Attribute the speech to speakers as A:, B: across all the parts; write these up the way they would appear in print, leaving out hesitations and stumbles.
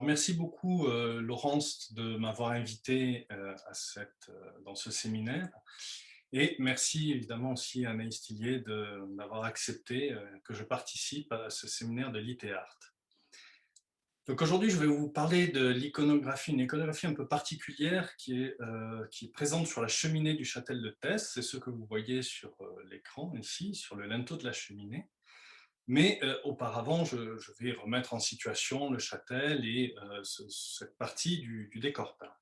A: Merci beaucoup, Laurence, de m'avoir invité dans ce séminaire. Et merci évidemment aussi à Anaïs Tillier d'avoir accepté que je participe à ce séminaire de Lit et Art. Donc aujourd'hui, je vais vous parler de l'iconographie, une iconographie un peu particulière qui est présente sur la cheminée du châtel de Thèse. C'est ce que vous voyez sur l'écran ici, sur le linteau de la cheminée. Mais auparavant, je vais remettre en situation le châtel et cette partie du décor peint.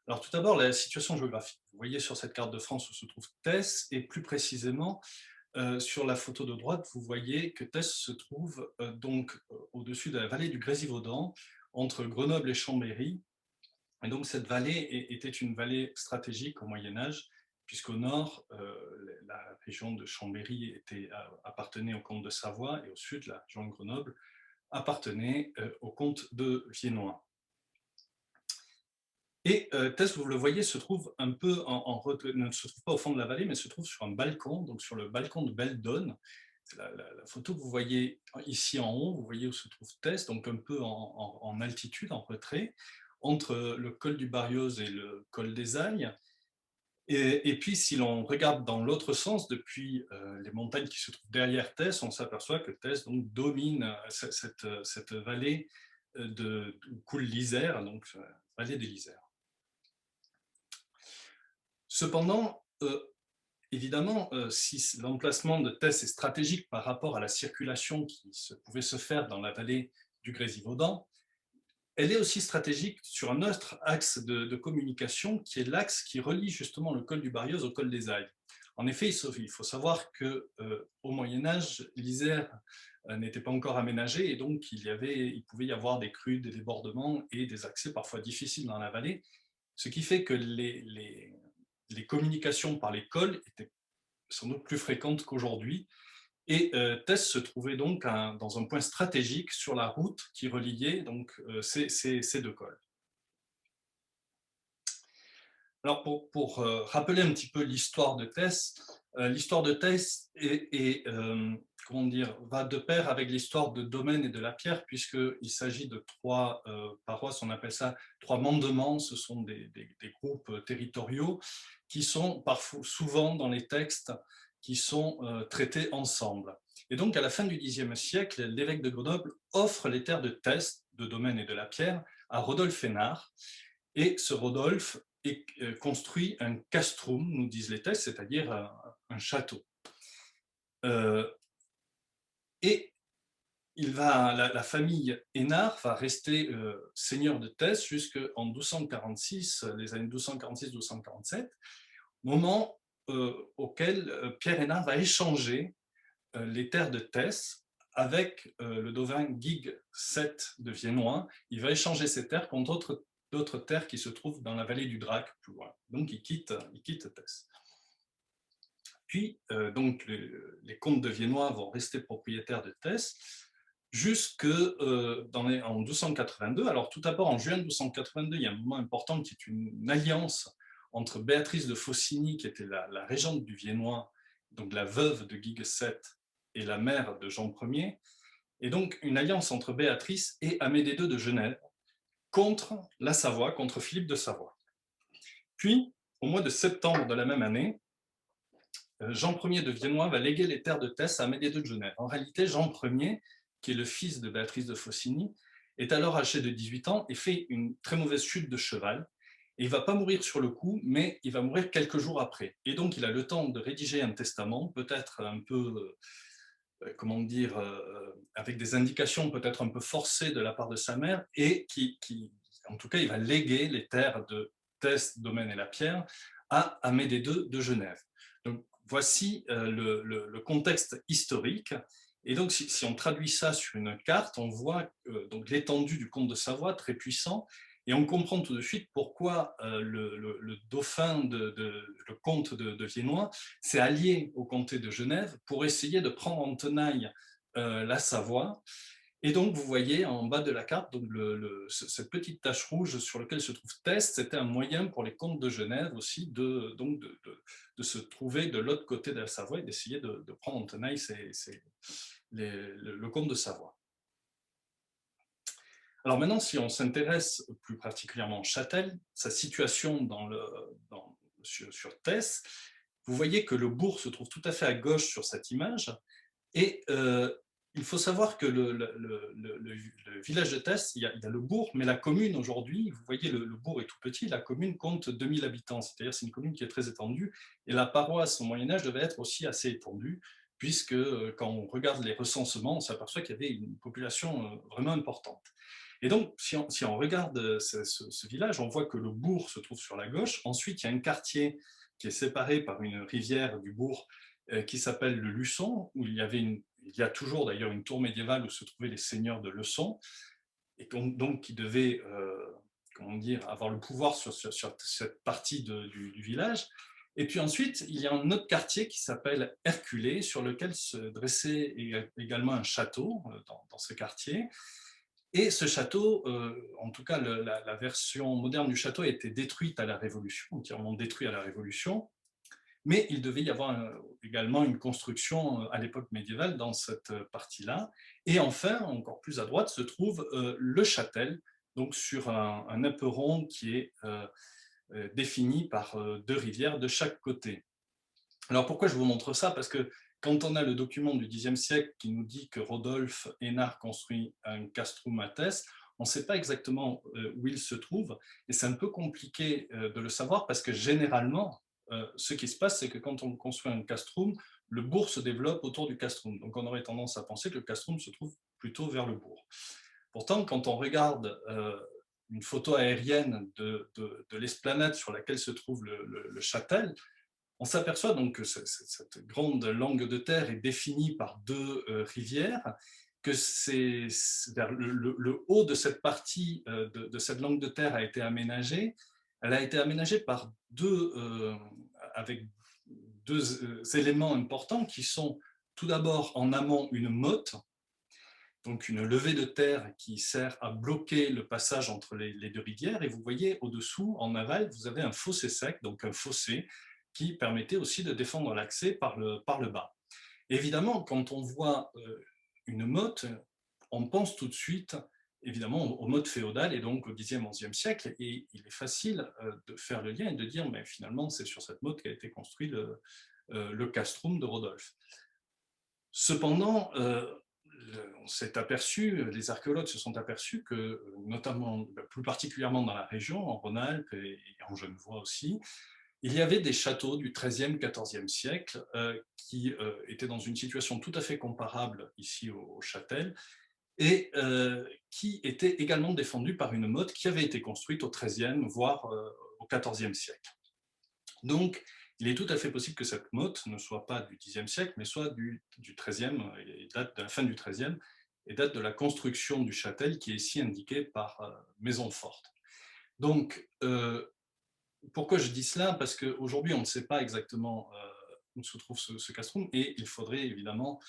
A: Alors tout d'abord, la situation géographique. Vous voyez sur cette carte de France où se trouve Thèse, et plus précisément, sur la photo de droite, vous voyez que Thèse se trouve au-dessus de la vallée du Grésivaudan, entre Grenoble et Chambéry. Et donc cette vallée était une vallée stratégique au Moyen-Âge, puisqu'au nord, la région de Chambéry appartenait au comte de Savoie, et au sud, la région de Grenoble appartenait au comte de Viennois. Et Thèse, vous le voyez, se trouve un peu ne se trouve pas au fond de la vallée, mais se trouve sur un balcon, donc sur le balcon de Beldonne. C'est la photo que vous voyez ici en haut, vous voyez où se trouve Thèse, donc un peu en altitude, en retrait, entre le col du Barrios et le col des Ailles. Et puis, si l'on regarde dans l'autre sens, depuis les montagnes qui se trouvent derrière Thèse, on s'aperçoit que Thèse donc, domine cette vallée où coule l'Isère, donc vallée de l'Isère. Cependant, évidemment, si l'emplacement de Thèse est stratégique par rapport à la circulation qui pouvait se faire dans la vallée du Grésivaudan, elle est aussi stratégique sur un autre axe de communication, qui est l'axe qui relie justement le col du Barrios au col des Ailles. En effet, il faut savoir qu'au Moyen-Âge, l'Isère n'était pas encore aménagée, et donc il pouvait y avoir des crues, des débordements et des accès parfois difficiles dans la vallée, ce qui fait que les communications par les cols étaient sans doute plus fréquentes qu'aujourd'hui. Et Thèse se trouvait donc dans un point stratégique sur la route qui reliait donc, ces deux cols. Alors pour rappeler un petit peu l'histoire de Thèse comment dire, va de pair avec l'histoire de Domaine et de la Pierre, puisqu'il s'agit de trois paroisses, on appelle ça trois mandements, ce sont des groupes territoriaux qui sont parfois, souvent dans les textes, qui sont traités ensemble. Et donc à la fin du Xe siècle, l'évêque de Grenoble offre les terres de Thèse, de Domaine et de la Pierre à Rodolphe Hénard, et ce Rodolphe construit un castrum, nous disent les textes, c'est-à-dire un château. Et la famille Hénard va rester seigneur de Thèse jusqu'en 1246, les années 1246-1247, moment auquel Pierre Hénard va échanger les terres de Thèse avec le devin Guigues VII de Viennois. Il va échanger ces terres contre d'autres terres qui se trouvent dans la vallée du Drac, plus loin. Donc il quitte Thèse. Puis donc les comtes de Viennois vont rester propriétaires de Thèse en 1282. Alors tout d'abord, en juin 1282, il y a un moment important qui est une alliance entre Béatrice de Faucigny, qui était la régente du Viennois, donc la veuve de Guigues VII et la mère de Jean Ier, et donc une alliance entre Béatrice et Amédée II de Genève contre la Savoie, contre Philippe de Savoie. Puis, au mois de septembre de la même année, Jean Ier de Viennois va léguer les terres de Thèse à Amédée II de Genève. En réalité, Jean Ier, qui est le fils de Béatrice de Faucigny, est alors âgé de 18 ans et fait une très mauvaise chute de cheval. Et il ne va pas mourir sur le coup, mais il va mourir quelques jours après. Et donc, il a le temps de rédiger un testament, peut-être un peu, comment dire, avec des indications peut-être un peu forcées de la part de sa mère, et en tout cas, il va léguer les terres de Thèse, Domaine et la Pierre à Amédée II de Genève. Donc, voici le contexte historique. Et donc, si on traduit ça sur une carte, on voit donc l'étendue du comte de Savoie, très puissant, et on comprend tout de suite pourquoi le dauphin, le comte de Viennois, s'est allié au comté de Genève pour essayer de prendre en tenaille la Savoie. Et donc, vous voyez en bas de la carte, donc cette petite tache rouge sur laquelle se trouve Thèse, c'était un moyen pour les comtes de Genève aussi de se trouver de l'autre côté de la Savoie et d'essayer de prendre en tenaille le comte de Savoie. Alors maintenant, si on s'intéresse plus particulièrement à Châtel, sa situation sur Tess, vous voyez que le bourg se trouve tout à fait à gauche sur cette image, et il faut savoir que le village de Tess, il y a le bourg, mais la commune aujourd'hui, vous voyez, le bourg est tout petit, la commune compte 2000 habitants, c'est-à-dire c'est une commune qui est très étendue, et la paroisse au Moyen-Âge devait être aussi assez étendue, puisque quand on regarde les recensements, on s'aperçoit qu'il y avait une population vraiment importante. Et donc, si on regarde ce village, on voit que le bourg se trouve sur la gauche. Ensuite, il y a un quartier qui est séparé par une rivière du bourg qui s'appelle le Luçon, où il y a toujours d'ailleurs une tour médiévale où se trouvaient les seigneurs de Leçon, et donc qui devaient comment dire, avoir le pouvoir sur cette partie du village. Et puis ensuite, il y a un autre quartier qui s'appelle Herculée, sur lequel se dressait également un château dans ce quartier. Et ce château, en tout cas la version moderne du château a été détruite à la Révolution, entièrement détruite à la Révolution, mais il devait y avoir également une construction à l'époque médiévale dans cette partie-là. Et enfin, encore plus à droite, se trouve le châtel, donc sur un éperon qui est défini par deux rivières de chaque côté. Alors pourquoi je vous montre ça? Parce que quand on a le document du Xe siècle qui nous dit que Rodolphe Hénard construit un castrum à Tess, on ne sait pas exactement où il se trouve, et c'est un peu compliqué de le savoir parce que généralement, ce qui se passe, c'est que quand on construit un castrum, le bourg se développe autour du castrum. Donc on aurait tendance à penser que le castrum se trouve plutôt vers le bourg. Pourtant, quand on regarde une photo aérienne de l'esplanade sur laquelle se trouve le châtel, on s'aperçoit donc que cette grande langue de terre est définie par deux rivières, que c'est vers le haut de cette partie de cette langue de terre a été aménagée. Elle a été aménagée par avec deux éléments importants qui sont tout d'abord en amont une motte, donc une levée de terre qui sert à bloquer le passage entre les deux rivières. Et vous voyez au-dessous, en aval, vous avez un fossé sec, donc un fossé qui permettait aussi de défendre l'accès par le bas. Évidemment, quand on voit une motte, on pense tout de suite évidemment aux mottes féodales et donc au Xe, XIe siècle, et il est facile de faire le lien et de dire mais finalement c'est sur cette motte qu'a été construit le castrum de Rodolphe. Cependant, on s'est aperçu, les archéologues se sont aperçus que, notamment, plus particulièrement dans la région, en Rhône-Alpes et en Genevois aussi, il y avait des châteaux du XIIIe, XIVe siècle qui étaient dans une situation tout à fait comparable ici au Châtel et qui étaient également défendus par une motte qui avait été construite au XIIIe, voire au XIVe siècle. Donc, il est tout à fait possible que cette motte ne soit pas du Xe siècle, mais soit du XIIIe, et date de la fin du XIIIe, et date de la construction du châtel qui est ici indiqué par maison forte. Donc, pourquoi je dis cela? Parce qu'aujourd'hui, on ne sait pas exactement où se trouve ce castrum, et il faudrait évidemment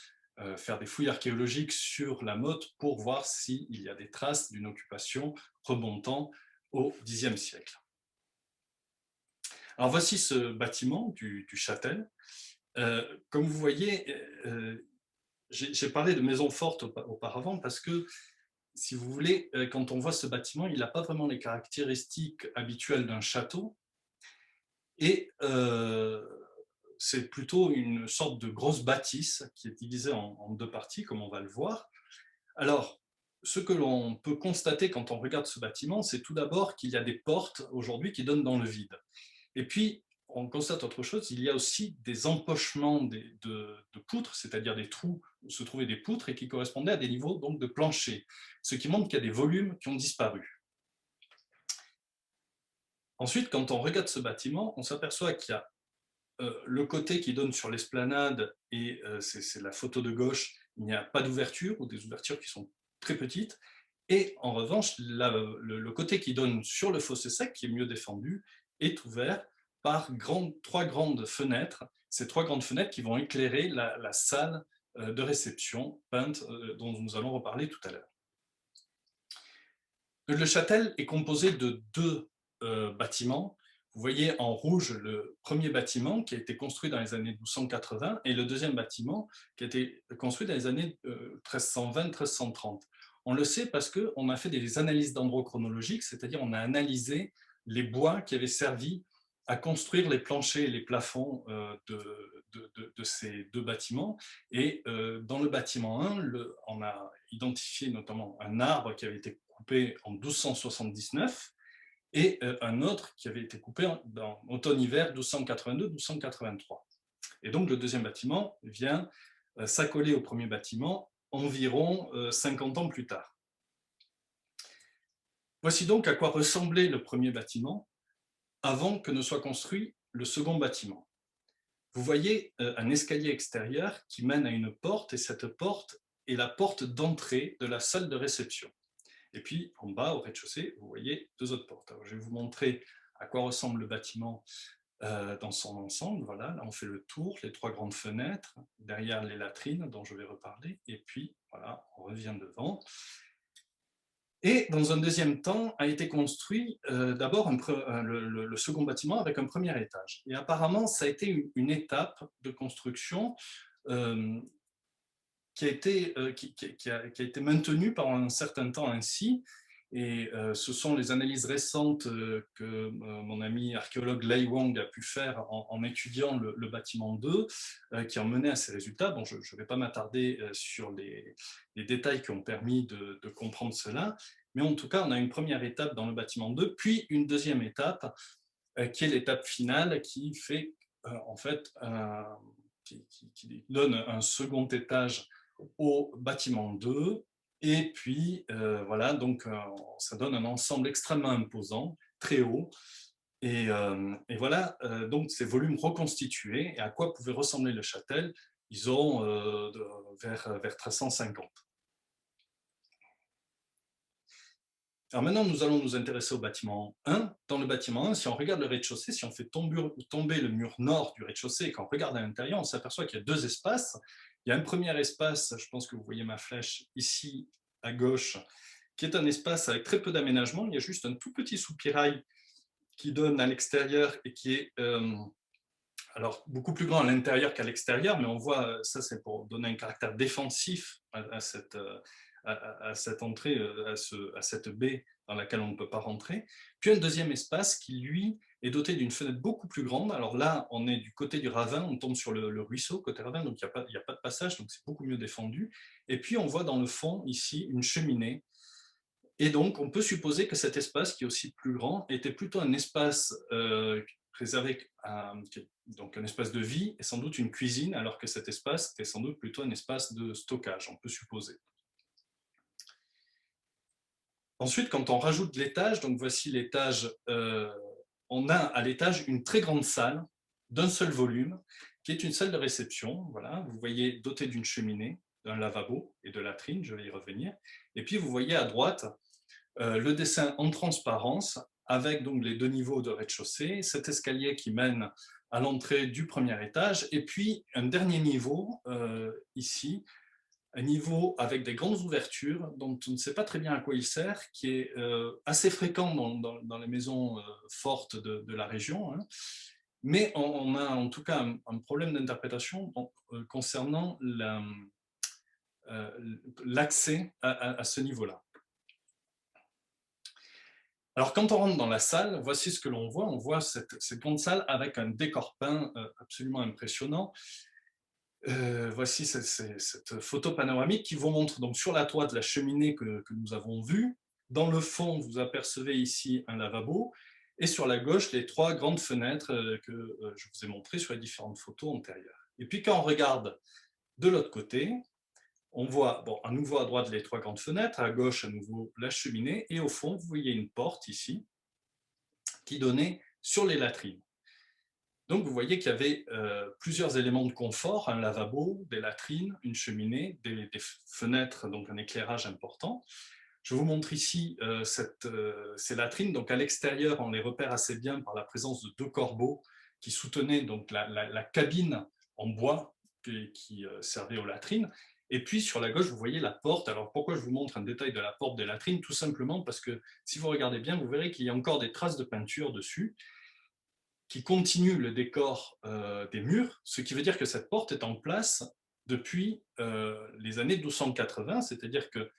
A: faire des fouilles archéologiques sur la motte pour voir s'il y a des traces d'une occupation remontant au Xe siècle. Alors voici ce bâtiment du Châtel. Comme vous voyez, j'ai parlé de maison forte auparavant parce que, si vous voulez, quand on voit ce bâtiment, il n'a pas vraiment les caractéristiques habituelles d'un château, et c'est plutôt une sorte de grosse bâtisse qui est divisée en deux parties, comme on va le voir. Alors, ce que l'on peut constater quand on regarde ce bâtiment, c'est tout d'abord qu'il y a des portes aujourd'hui qui donnent dans le vide. Et puis, on constate autre chose, il y a aussi des empochements de poutres, c'est-à-dire des trous où se trouvaient des poutres et qui correspondaient à des niveaux donc, de plancher, ce qui montre qu'il y a des volumes qui ont disparu. Ensuite, quand on regarde ce bâtiment, on s'aperçoit qu'il y a le côté qui donne sur l'esplanade, et c'est la photo de gauche, il n'y a pas d'ouverture, ou des ouvertures qui sont très petites, et en revanche, le côté qui donne sur le fossé sec, qui est mieux défendu, est ouvert par trois grandes fenêtres, ces trois grandes fenêtres qui vont éclairer la salle de réception peinte dont nous allons reparler tout à l'heure. Le châtel est composé de deux bâtiments. Vous voyez en rouge le premier bâtiment qui a été construit dans les années 1280 et le deuxième bâtiment qui a été construit dans les années 1320-1330. On le sait parce qu'on a fait des analyses dendrochronologiques, c'est-à-dire on a analysé les bois qui avaient servi à construire les planchers et les plafonds de ces deux bâtiments. Et dans le bâtiment 1, on a identifié notamment un arbre qui avait été coupé en 1279 et un autre qui avait été coupé dans automne-hiver 1282-1283. Et donc le deuxième bâtiment vient s'accoler au premier bâtiment environ 50 ans plus tard. Voici donc à quoi ressemblait le premier bâtiment avant que ne soit construit le second bâtiment. Vous voyez un escalier extérieur qui mène à une porte, et cette porte est la porte d'entrée de la salle de réception. Et puis en bas, au rez-de-chaussée, vous voyez deux autres portes. Alors, je vais vous montrer à quoi ressemble le bâtiment dans son ensemble. Voilà, là on fait le tour, les trois grandes fenêtres, derrière les latrines dont je vais reparler, et puis voilà, on revient devant. Et dans un deuxième temps a été construit d'abord le second bâtiment avec un premier étage. Et apparemment, ça a été une étape de construction qui a été maintenue pendant un certain temps ainsi. Et ce sont les analyses récentes que mon ami archéologue Lei Wang a pu faire en étudiant le bâtiment 2 qui ont mené à ces résultats. Bon, je ne vais pas m'attarder sur les détails qui ont permis de comprendre cela, mais en tout cas, on a une première étape dans le bâtiment 2, puis une deuxième étape qui est l'étape finale qui fait en fait qui donne un second étage au bâtiment 2. Et puis, voilà, donc ça donne un ensemble extrêmement imposant, très haut. Et voilà, donc ces volumes reconstitués, et à quoi pouvait ressembler le châtel, ils ont vers 1350. Alors maintenant, nous allons nous intéresser au bâtiment 1. Dans le bâtiment 1, si on regarde le rez-de-chaussée, si on fait tomber le mur nord du rez-de-chaussée et qu'on regarde à l'intérieur, on s'aperçoit qu'il y a deux espaces. Il y a un premier espace, je pense que vous voyez ma flèche ici à gauche, qui est un espace avec très peu d'aménagement. Il y a juste un tout petit soupirail qui donne à l'extérieur et qui est alors beaucoup plus grand à l'intérieur qu'à l'extérieur, mais on voit, ça c'est pour donner un caractère défensif à cette entrée, à cette baie dans laquelle on ne peut pas rentrer. Puis un deuxième espace qui, lui, est doté d'une fenêtre beaucoup plus grande. Alors là, on est du côté du ravin, on tombe sur le ruisseau, côté ravin, donc il n'y a pas de passage, donc c'est beaucoup mieux défendu. Et puis on voit dans le fond, ici, une cheminée. Et donc, on peut supposer que cet espace, qui est aussi plus grand, était plutôt un espace réservé à donc un espace de vie et sans doute une cuisine, alors que cet espace était sans doute plutôt un espace de stockage, on peut supposer. Ensuite, quand on rajoute l'étage, donc voici l'étage, on a à l'étage une très grande salle d'un seul volume, qui est une salle de réception, voilà, vous voyez, dotée d'une cheminée, d'un lavabo et de latrines, je vais y revenir. Et puis vous voyez à droite le dessin en transparence, avec donc les deux niveaux de rez-de-chaussée, cet escalier qui mène à l'entrée du premier étage, et puis un dernier niveau, ici, un niveau avec des grandes ouvertures, dont on ne sait pas très bien à quoi il sert, qui est assez fréquent dans les maisons fortes de la région, hein. Mais on a en tout cas un problème d'interprétation concernant l'accès à ce niveau-là. Alors, quand on rentre dans la salle, voici ce que l'on voit. On voit cette grande salle avec un décor peint absolument impressionnant. Voici cette photo panoramique qui vous montre donc sur la droite la cheminée que nous avons vue. Dans le fond, vous apercevez ici un lavabo. Et sur la gauche, les trois grandes fenêtres que je vous ai montrées sur les différentes photos antérieures. Et puis, quand on regarde de l'autre côté, on voit bon, à nouveau à droite les trois grandes fenêtres, à gauche à nouveau la cheminée, et au fond, vous voyez une porte ici qui donnait sur les latrines. Donc vous voyez qu'il y avait plusieurs éléments de confort, un lavabo, des latrines, une cheminée, des fenêtres, donc un éclairage important. Je vous montre ici ces latrines. Donc à l'extérieur, on les repère assez bien par la présence de deux corbeaux qui soutenaient donc la cabine en bois qui servait aux latrines. Et puis sur la gauche, vous voyez la porte. Alors pourquoi je vous montre un détail de la porte des latrines? Tout simplement parce que si vous regardez bien, vous verrez qu'il y a encore des traces de peinture dessus qui continuent le décor des murs, ce qui veut dire que cette porte est en place depuis les années 1280, c'est-à-dire que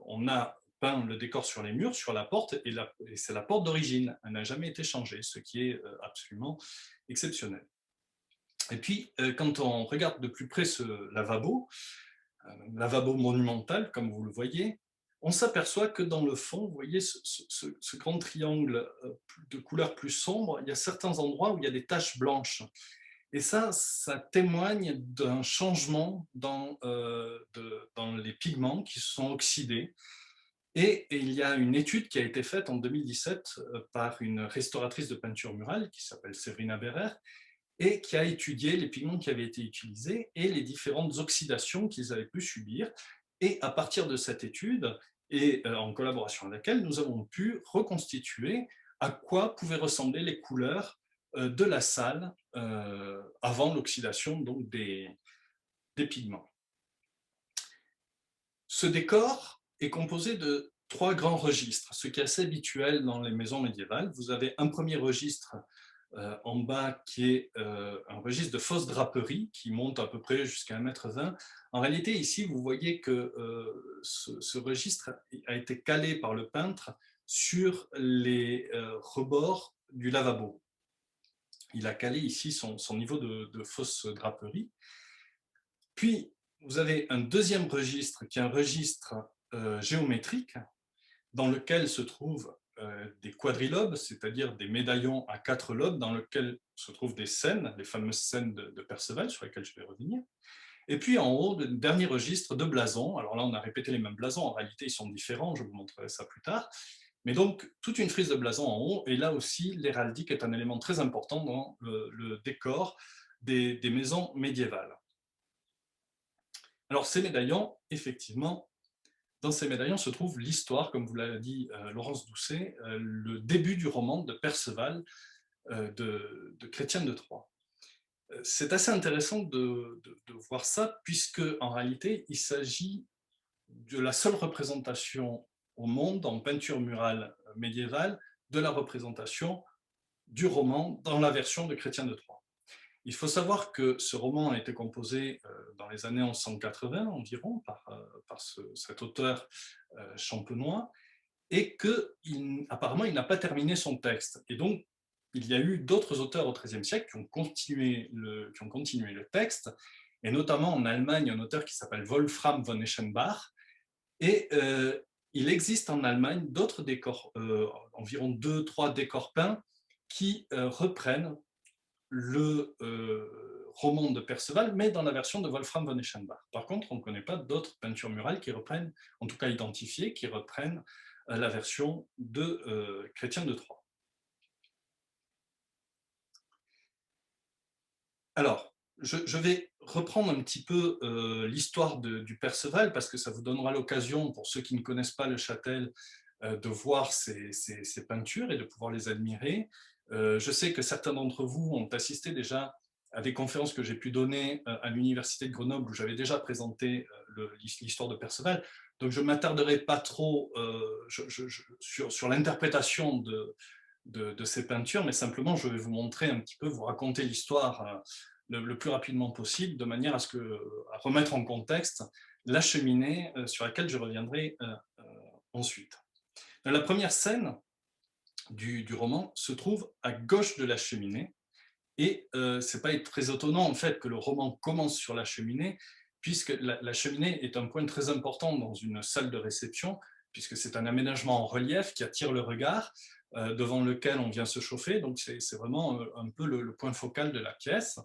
A: on a peint le décor sur les murs, sur la porte, et c'est la porte d'origine. Elle n'a jamais été changée, ce qui est absolument exceptionnel. Et puis, quand on regarde de plus près ce lavabo monumental, comme vous le voyez, on s'aperçoit que dans le fond, vous voyez ce grand triangle de couleur plus sombre, il y a certains endroits où il y a des taches blanches. Et ça témoigne d'un changement dans les pigments qui se sont oxydés. Et il y a une étude qui a été faite en 2017 par une restauratrice de peinture murale qui s'appelle Séverina Berrer, et qui a étudié les pigments qui avaient été utilisés et les différentes oxydations qu'ils avaient pu subir. Et à partir de cette étude, et en collaboration avec elle, nous avons pu reconstituer à quoi pouvaient ressembler les couleurs de la salle avant l'oxydation des pigments. Ce décor est composé de 3 grands registres, ce qui est assez habituel dans les maisons médiévales. Vous avez un premier registre en bas qui est un registre de fausse draperie qui monte à peu près jusqu'à 1,20 m. En réalité, ici, vous voyez que ce registre a été calé par le peintre sur les rebords du lavabo. Il a calé ici son niveau de fausse draperie. Puis, vous avez un deuxième registre qui est un registre géométrique dans lequel se trouvent des quadrilobes, c'est-à-dire des médaillons à 4 lobes dans lesquels se trouvent des scènes, les fameuses scènes de Perceval sur lesquelles je vais revenir. Et puis en haut, le dernier registre de blasons. Alors là, on a répété les mêmes blasons, en réalité ils sont différents, je vous montrerai ça plus tard. Mais donc, toute une frise de blasons en haut, et là aussi, l'héraldique est un élément très important dans le décor des maisons médiévales. Alors ces médaillons, effectivement, dans ces médaillons se trouve l'histoire, comme vous l'a dit Laurence Doucet, le début du roman de Perceval de Chrétien de Troyes. C'est assez intéressant de voir ça, puisque en réalité, il s'agit de la seule représentation au monde, en peinture murale médiévale, de la représentation du roman dans la version de Chrétien de Troyes. Il faut savoir que ce roman a été composé dans les années 1180 environ par cet auteur champenois, et qu'apparemment il n'a pas terminé son texte. Et donc il y a eu d'autres auteurs au XIIIe siècle qui ont continué le texte, et notamment en Allemagne un auteur qui s'appelle Wolfram von Eschenbach, et il existe en Allemagne d'autres décors, environ 2-3 décors peints qui reprennent le roman de Perceval, mais dans la version de Wolfram von Eschenbach. Par contre, on ne connaît pas d'autres peintures murales qui reprennent, en tout cas identifiées, qui reprennent la version de Chrétien de Troyes. Alors, je vais reprendre un petit peu l'histoire du Perceval, parce que ça vous donnera l'occasion, pour ceux qui ne connaissent pas le Châtel, de voir ces peintures et de pouvoir les admirer. Je sais que certains d'entre vous ont assisté déjà à des conférences que j'ai pu donner à l'Université de Grenoble, où j'avais déjà présenté l'histoire de Perceval. Donc je ne m'attarderai pas trop sur l'interprétation de ces peintures, mais simplement je vais vous montrer un petit peu, vous raconter l'histoire le plus rapidement possible, de manière à remettre en contexte la cheminée sur laquelle je reviendrai ensuite. La première scène du roman se trouve à gauche de la cheminée, et c'est pas très étonnant en fait que le roman commence sur la cheminée, puisque la cheminée est un point très important dans une salle de réception, puisque c'est un aménagement en relief qui attire le regard, devant lequel on vient se chauffer, donc c'est vraiment un peu le point focal de la pièce.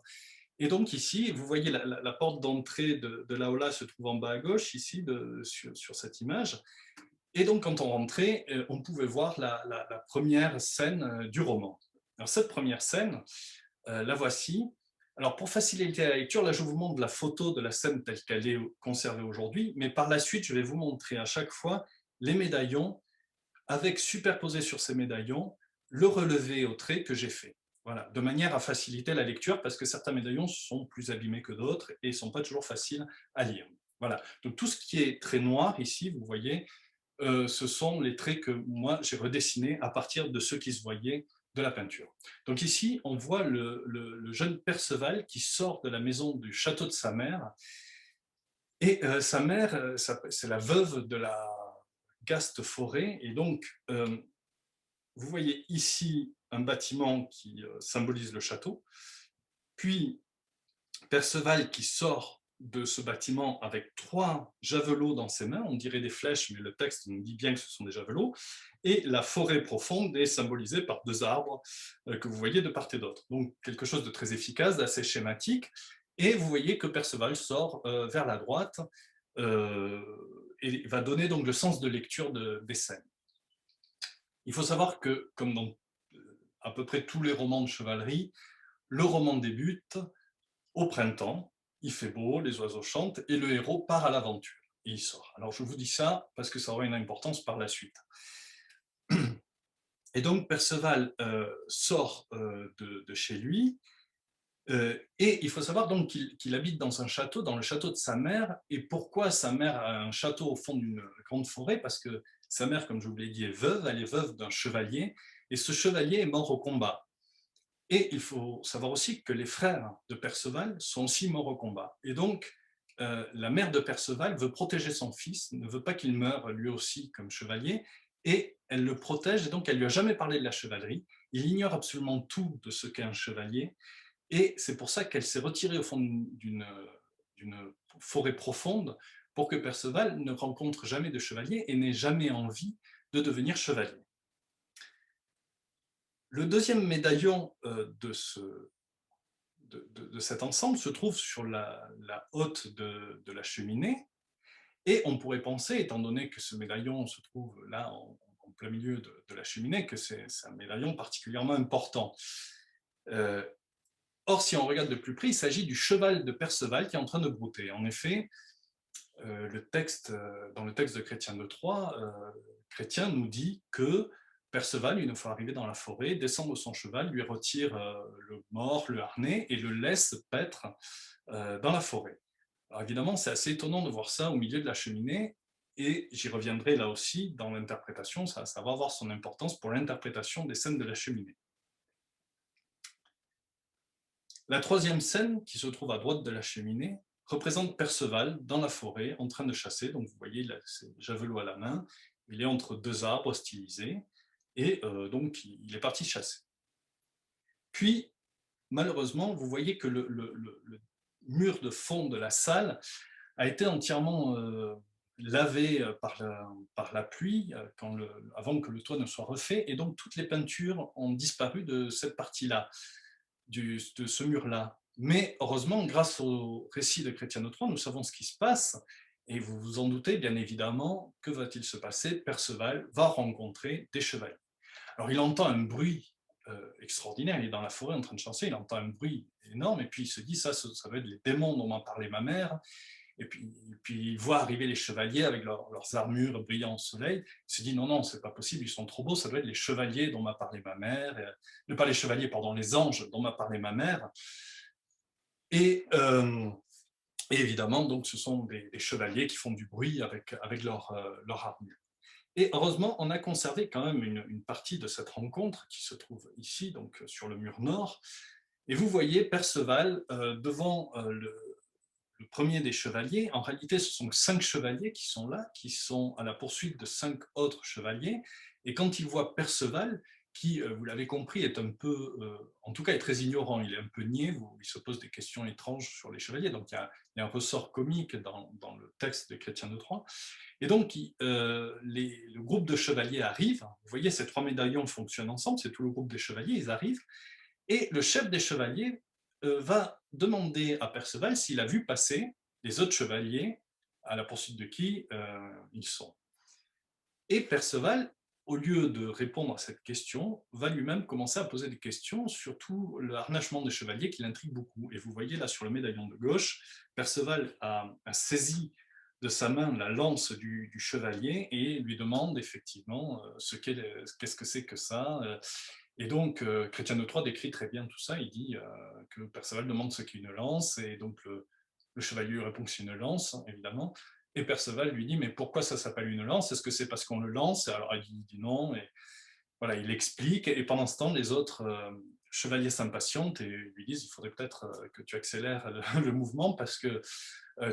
A: Et donc ici, vous voyez la porte d'entrée de l'aula se trouve en bas à gauche, ici, sur cette image. Et donc, quand on rentrait, on pouvait voir la première scène du roman. Alors, cette première scène, la voici. Alors, pour faciliter la lecture, là, je vous montre la photo de la scène telle qu'elle est conservée aujourd'hui, mais par la suite, je vais vous montrer à chaque fois les médaillons, avec superposé sur ces médaillons le relevé au trait que j'ai fait. Voilà, de manière à faciliter la lecture, parce que certains médaillons sont plus abîmés que d'autres et ne sont pas toujours faciles à lire. Voilà, donc tout ce qui est très noir ici, vous voyez, ce sont les traits que moi j'ai redessinés à partir de ceux qui se voyaient de la peinture. Donc ici, on voit le jeune Perceval qui sort de la maison du château de sa mère, Et sa mère, c'est la veuve de la Gaste Forêt. Et donc, vous voyez ici un bâtiment qui symbolise le château, puis Perceval qui sort de ce bâtiment avec 3 javelots dans ses mains, on dirait des flèches, mais le texte nous dit bien que ce sont des javelots, et la forêt profonde est symbolisée par 2 arbres que vous voyez de part et d'autre. Donc quelque chose de très efficace, d'assez schématique, et vous voyez que Perceval sort vers la droite euh, et va donner donc le sens de lecture des scènes. Il faut savoir que, comme dans à peu près tous les romans de chevalerie, le roman débute au printemps, il fait beau, les oiseaux chantent, et le héros part à l'aventure, et il sort. Alors je vous dis ça parce que ça aura une importance par la suite. Et donc Perceval sort de chez lui, et il faut savoir donc qu'il habite dans un château, dans le château de sa mère. Et pourquoi sa mère a un château au fond d'une grande forêt? Parce que sa mère, comme je vous l'ai dit, est veuve, elle est veuve d'un chevalier, et ce chevalier est mort au combat. Et il faut savoir aussi que les frères de Perceval sont aussi morts au combat. Et donc, la mère de Perceval veut protéger son fils, ne veut pas qu'il meure lui aussi comme chevalier, et elle le protège, et donc elle lui a jamais parlé de la chevalerie. Il ignore absolument tout de ce qu'est un chevalier, et c'est pour ça qu'elle s'est retirée au fond d'une forêt profonde pour que Perceval ne rencontre jamais de chevalier et n'ait jamais envie de devenir chevalier. Le deuxième médaillon de cet ensemble se trouve sur la hotte de la cheminée, et on pourrait penser, étant donné que ce médaillon se trouve là en plein milieu de la cheminée, que c'est un médaillon particulièrement important. Euh, Or, si on regarde de plus près, il s'agit du cheval de Perceval qui est en train de brouter. En effet, dans le texte de Chrétien de Troyes, Chrétien nous dit que Perceval, une fois arrivé dans la forêt, descend de son cheval, lui retire le mors, le harnais, et le laisse paître dans la forêt. Alors évidemment, c'est assez étonnant de voir ça au milieu de la cheminée, et j'y reviendrai là aussi dans l'interprétation, ça va avoir son importance pour l'interprétation des scènes de la cheminée. La troisième scène, qui se trouve à droite de la cheminée, représente Perceval dans la forêt en train de chasser. Donc vous voyez, c'est javelot à la main, il est entre 2 arbres stylisés, et donc il est parti chasser. Puis, malheureusement, vous voyez que le mur de fond de la salle a été entièrement lavé par la pluie avant que le toit ne soit refait, et donc toutes les peintures ont disparu de cette partie-là, de ce mur-là. Mais heureusement, grâce au récit de Chrétien de Troyes, nous savons ce qui se passe, et vous vous en doutez bien évidemment, que va-t-il se passer? Perceval va rencontrer des chevaliers. Alors il entend un bruit extraordinaire, il est dans la forêt en train de chanter, il entend un bruit énorme, et puis il se dit, ça va être les démons dont m'a parlé ma mère. Et puis il voit arriver les chevaliers avec leurs armures brillant au soleil. Il se dit non, non, c'est pas possible, ils sont trop beaux, ça doit être les chevaliers dont m'a parlé ma mère. Ne pas les chevaliers, pardon, les anges dont m'a parlé ma mère. Et, euh, et évidemment, donc, ce sont des chevaliers qui font du bruit avec leur armure. Et heureusement, on a conservé quand même une partie de cette rencontre qui se trouve ici, donc sur le mur nord. Et vous voyez Perceval devant le premier des chevaliers. En réalité, ce sont 5 chevaliers qui sont là, qui sont à la poursuite de 5 autres chevaliers. Et quand ils voient Perceval, qui, vous l'avez compris, est un peu, en tout cas est très ignorant, il est un peu niais, il se pose des questions étranges sur les chevaliers, donc il y a un ressort comique dans le texte de Chrétien de Troyes. Et donc, le groupe de chevaliers arrive, vous voyez, ces 3 médaillons fonctionnent ensemble, c'est tout le groupe des chevaliers, ils arrivent, et le chef des chevaliers va demander à Perceval s'il a vu passer les autres chevaliers à la poursuite de qui ils sont. Et Perceval, au lieu de répondre à cette question, va lui-même commencer à poser des questions sur tout le harnachement des chevaliers qui l'intrigue beaucoup. Et vous voyez là sur le médaillon de gauche, Perceval a saisi de sa main la lance du chevalier et lui demande effectivement qu'est-ce que c'est que ça. Et donc, Chrétien de Troyes décrit très bien tout ça. Il dit que Perceval demande ce qu'est une lance, et donc le chevalier lui répond que c'est une lance, évidemment. Et Perceval lui dit, mais pourquoi ça s'appelle une lance? Est-ce que c'est parce qu'on le lance? Alors il dit non, et voilà, il explique. Et pendant ce temps, les autres chevaliers s'impatientent et lui disent, il faudrait peut-être que tu accélères le mouvement, parce que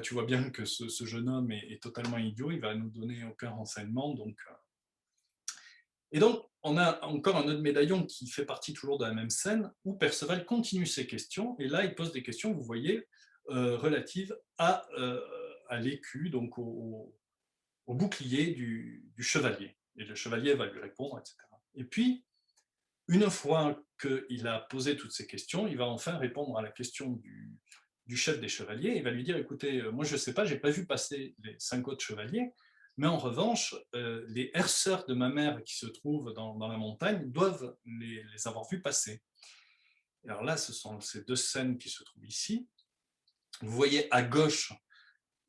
A: Tu vois bien que ce jeune homme est totalement idiot, il va nous donner aucun renseignement. Et donc, on a encore un autre médaillon qui fait partie toujours de la même scène, où Perceval continue ses questions, et là, il pose des questions, vous voyez, relatives à l'écu, donc au bouclier du chevalier. Et le chevalier va lui répondre, etc. Et puis, une fois qu'il a posé toutes ces questions, il va enfin répondre à la question du chef des chevaliers. Il va lui dire, écoutez, moi je ne sais pas, je n'ai pas vu passer les 5 autres chevaliers, mais en revanche, les herscheurs de ma mère qui se trouvent dans la montagne doivent les avoir vus passer. Et alors là, ce sont ces deux scènes qui se trouvent ici. Vous voyez à gauche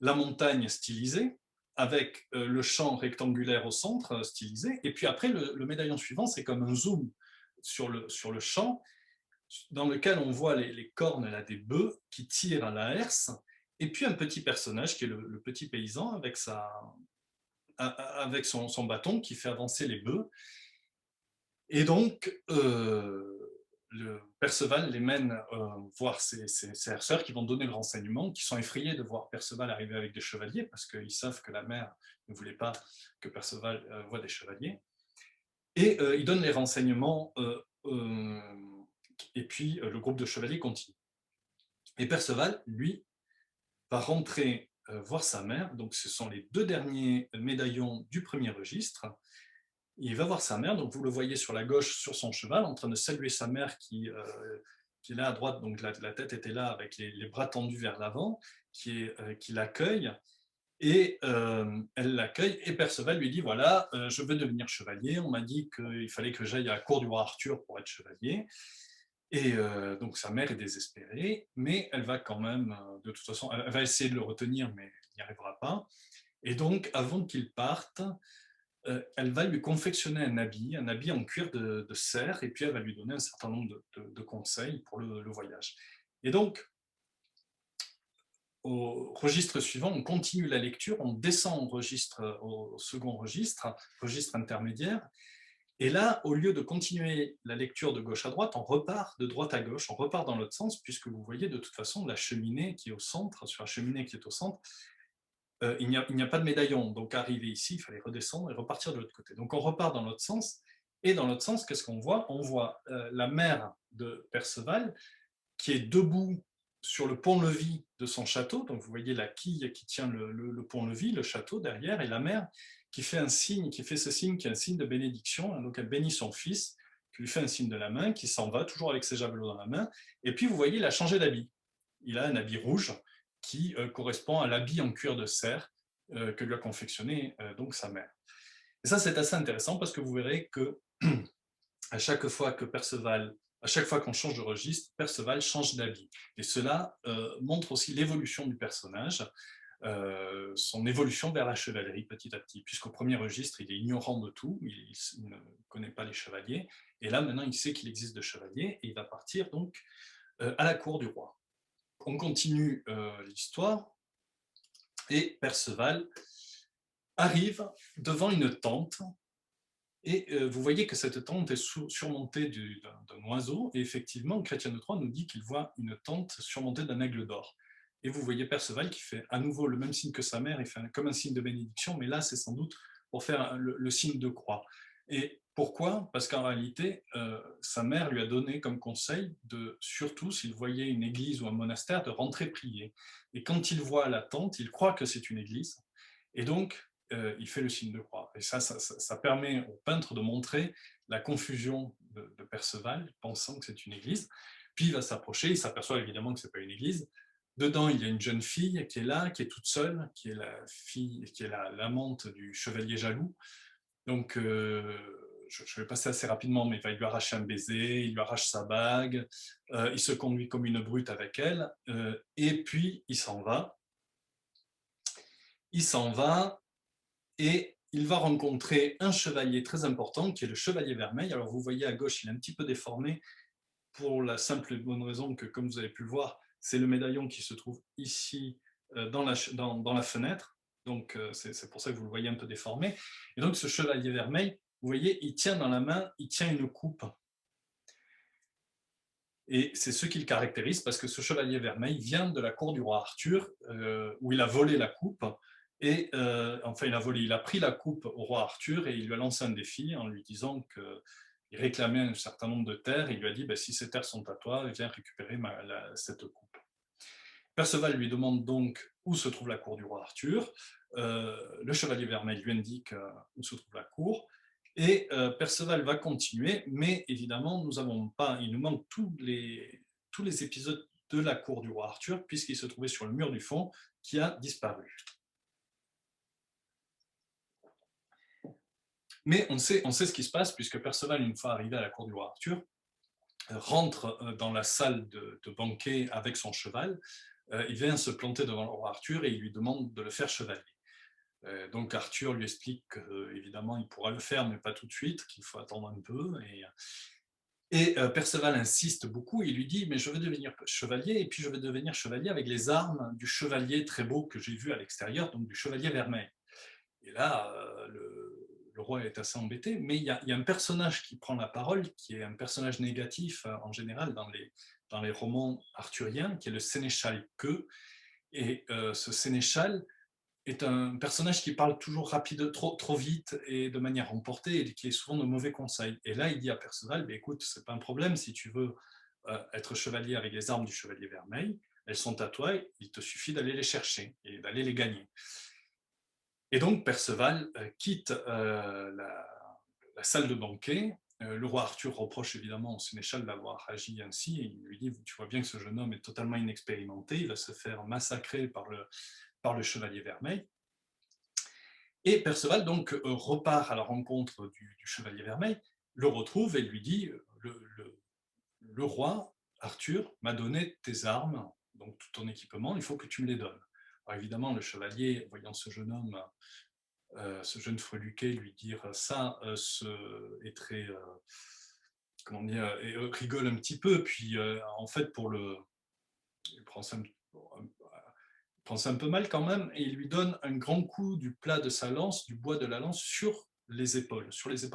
A: la montagne stylisée, avec le champ rectangulaire au centre stylisé, et puis après, le médaillon suivant, c'est comme un zoom sur le champ, dans lequel on voit les cornes là, des bœufs qui tirent à la herse, et puis un petit personnage qui est le petit paysan avec son bâton qui fait avancer les bœufs. Et donc, Perceval les mène voir ces herscheurs qui vont donner le renseignement, qui sont effrayés de voir Perceval arriver avec des chevaliers, parce qu'ils savent que la mère ne voulait pas que Perceval voie des chevaliers. Et ils donnent les renseignements, et puis le groupe de chevaliers continue. Et Perceval, lui, va rentrer voir sa mère, donc ce sont les deux derniers médaillons du premier registre. Il va voir sa mère, donc vous le voyez sur la gauche sur son cheval, en train de saluer sa mère qui est là à droite, donc la tête était là avec les bras tendus vers l'avant, qui l'accueille, et elle l'accueille, et Perceval lui dit, voilà, je veux devenir chevalier, on m'a dit qu'il fallait que j'aille à la cour du roi Arthur pour être chevalier, et donc sa mère est désespérée, mais elle va quand même, de toute façon, elle va essayer de le retenir, mais elle n'y arrivera pas, et donc avant qu'il parte, elle va lui confectionner un habit en cuir de cerf, et puis elle va lui donner un certain nombre de conseils pour le voyage. Et donc, au registre suivant, on continue la lecture, on descend au second registre intermédiaire, et là, au lieu de continuer la lecture de gauche à droite, on repart de droite à gauche, on repart dans l'autre sens, puisque vous voyez de toute façon la cheminée qui est au centre, sur la cheminée qui est au centre, il n'y a pas de médaillon, donc arrivé ici, il fallait redescendre et repartir de l'autre côté. Donc on repart dans l'autre sens, et dans l'autre sens, qu'est-ce qu'on voit? On voit la mère de Perceval qui est debout sur le pont-levis de son château, donc vous voyez la quille qui tient le pont-levis, le château derrière, et la mère qui fait ce signe qui est un signe de bénédiction, donc elle bénit son fils, qui lui fait un signe de la main, qui s'en va, toujours avec ses javelots dans la main, et puis vous voyez, il a changé d'habit. Il a un habit rouge qui correspond à l'habit en cuir de cerf que lui a confectionné donc sa mère. Et ça, c'est assez intéressant parce que vous verrez que à chaque fois qu'on change de registre, Perceval change d'habit. Et cela montre aussi l'évolution du personnage, son évolution vers la chevalerie petit à petit, puisqu'au premier registre, il est ignorant de tout, il ne connaît pas les chevaliers, et là, maintenant, il sait qu'il existe de chevaliers, et il va partir donc à la cour du roi. On continue l'histoire, et Perceval arrive devant une tente, et vous voyez que cette tente est surmontée d'un oiseau, et effectivement, Chrétien de Troyes nous dit qu'il voit une tente surmontée d'un aigle d'or. Et vous voyez Perceval qui fait à nouveau le même signe que sa mère, il fait comme un signe de bénédiction, mais là c'est sans doute pour faire le signe de croix. Et pourquoi? Parce qu'en réalité, sa mère lui a donné comme conseil de, surtout s'il voyait une église ou un monastère, de rentrer prier. Et quand il voit la tente, il croit que c'est une église, et donc il fait le signe de croix. Et ça permet au peintre de montrer la confusion de Perceval, pensant que c'est une église. Puis il va s'approcher, il s'aperçoit évidemment que ce n'est pas une église. Dedans, il y a une jeune fille qui est là, qui est toute seule, qui est l'amante du chevalier jaloux. Donc, je vais passer assez rapidement, mais il va lui arracher un baiser, il lui arrache sa bague, il se conduit comme une brute avec elle, et puis il s'en va. Il s'en va, et il va rencontrer un chevalier très important, qui est le chevalier Vermeil. Alors vous voyez à gauche, il est un petit peu déformé, pour la simple et bonne raison que, comme vous avez pu le voir, c'est le médaillon qui se trouve ici dans la fenêtre, donc c'est pour ça que vous le voyez un peu déformé. Et donc ce chevalier Vermeil, vous voyez, il tient dans la main, il tient une coupe.
B: Et c'est ce qui le caractérise parce que ce chevalier vermeil vient de la cour du roi Arthur, où il a volé la coupe. Et enfin, il a pris la coupe au roi Arthur et il lui a lancé un défi en lui disant qu'il réclamait un certain nombre de terres. Il lui a dit bah, si ces terres sont à toi, viens récupérer cette coupe. Perceval lui demande donc où se trouve la cour du roi Arthur. Le chevalier vermeil lui indique où se trouve la cour. Et Perceval va continuer, mais évidemment, il nous manque tous les épisodes de la cour du roi Arthur, puisqu'il se trouvait sur le mur du fond, qui a disparu. Mais on sait ce qui se passe, puisque Perceval, une fois arrivé à la cour du roi Arthur, rentre dans la salle de banquet avec son cheval. Il vient se planter devant le roi Arthur et il lui demande de le faire chevalier. Donc Arthur lui explique qu'évidemment il pourra le faire, mais pas tout de suite, qu'il faut attendre un peu. Et Perceval insiste beaucoup, il lui dit « mais je veux devenir chevalier, et puis je veux devenir chevalier avec les armes du chevalier très beau que j'ai vu à l'extérieur, donc du chevalier vermeil ». Et là, le roi est assez embêté, mais il y a un personnage qui prend la parole, qui est un personnage négatif en général dans les romans arthuriens, qui est le sénéchal Queux. Et ce sénéchal est un personnage qui parle toujours trop vite et de manière emportée, et qui est souvent de mauvais conseils. Et là, il dit à Perceval, bah, écoute, c'est pas un problème si tu veux être chevalier avec les armes du chevalier vermeil, elles sont à toi, il te suffit d'aller les chercher et d'aller les gagner. Et donc Perceval quitte la salle de banquet. Le roi Arthur reproche évidemment au sénéchal d'avoir agi ainsi, et il lui dit « tu vois bien que ce jeune homme est totalement inexpérimenté, il va se faire massacrer par le chevalier vermeil ». Et Perceval donc repart à la rencontre du chevalier vermeil, le retrouve et lui dit le roi Arthur m'a donné tes armes, donc tout ton équipement, il faut que tu me les donnes. Alors évidemment, le chevalier, voyant ce jeune homme, ce jeune freluquet lui dire ça, est très, comment dire, rigole un petit peu, puis en fait, il prend ça prend ça un peu mal quand même, et il lui donne un grand coup du plat de sa lance, du bois de la lance, sur les épaules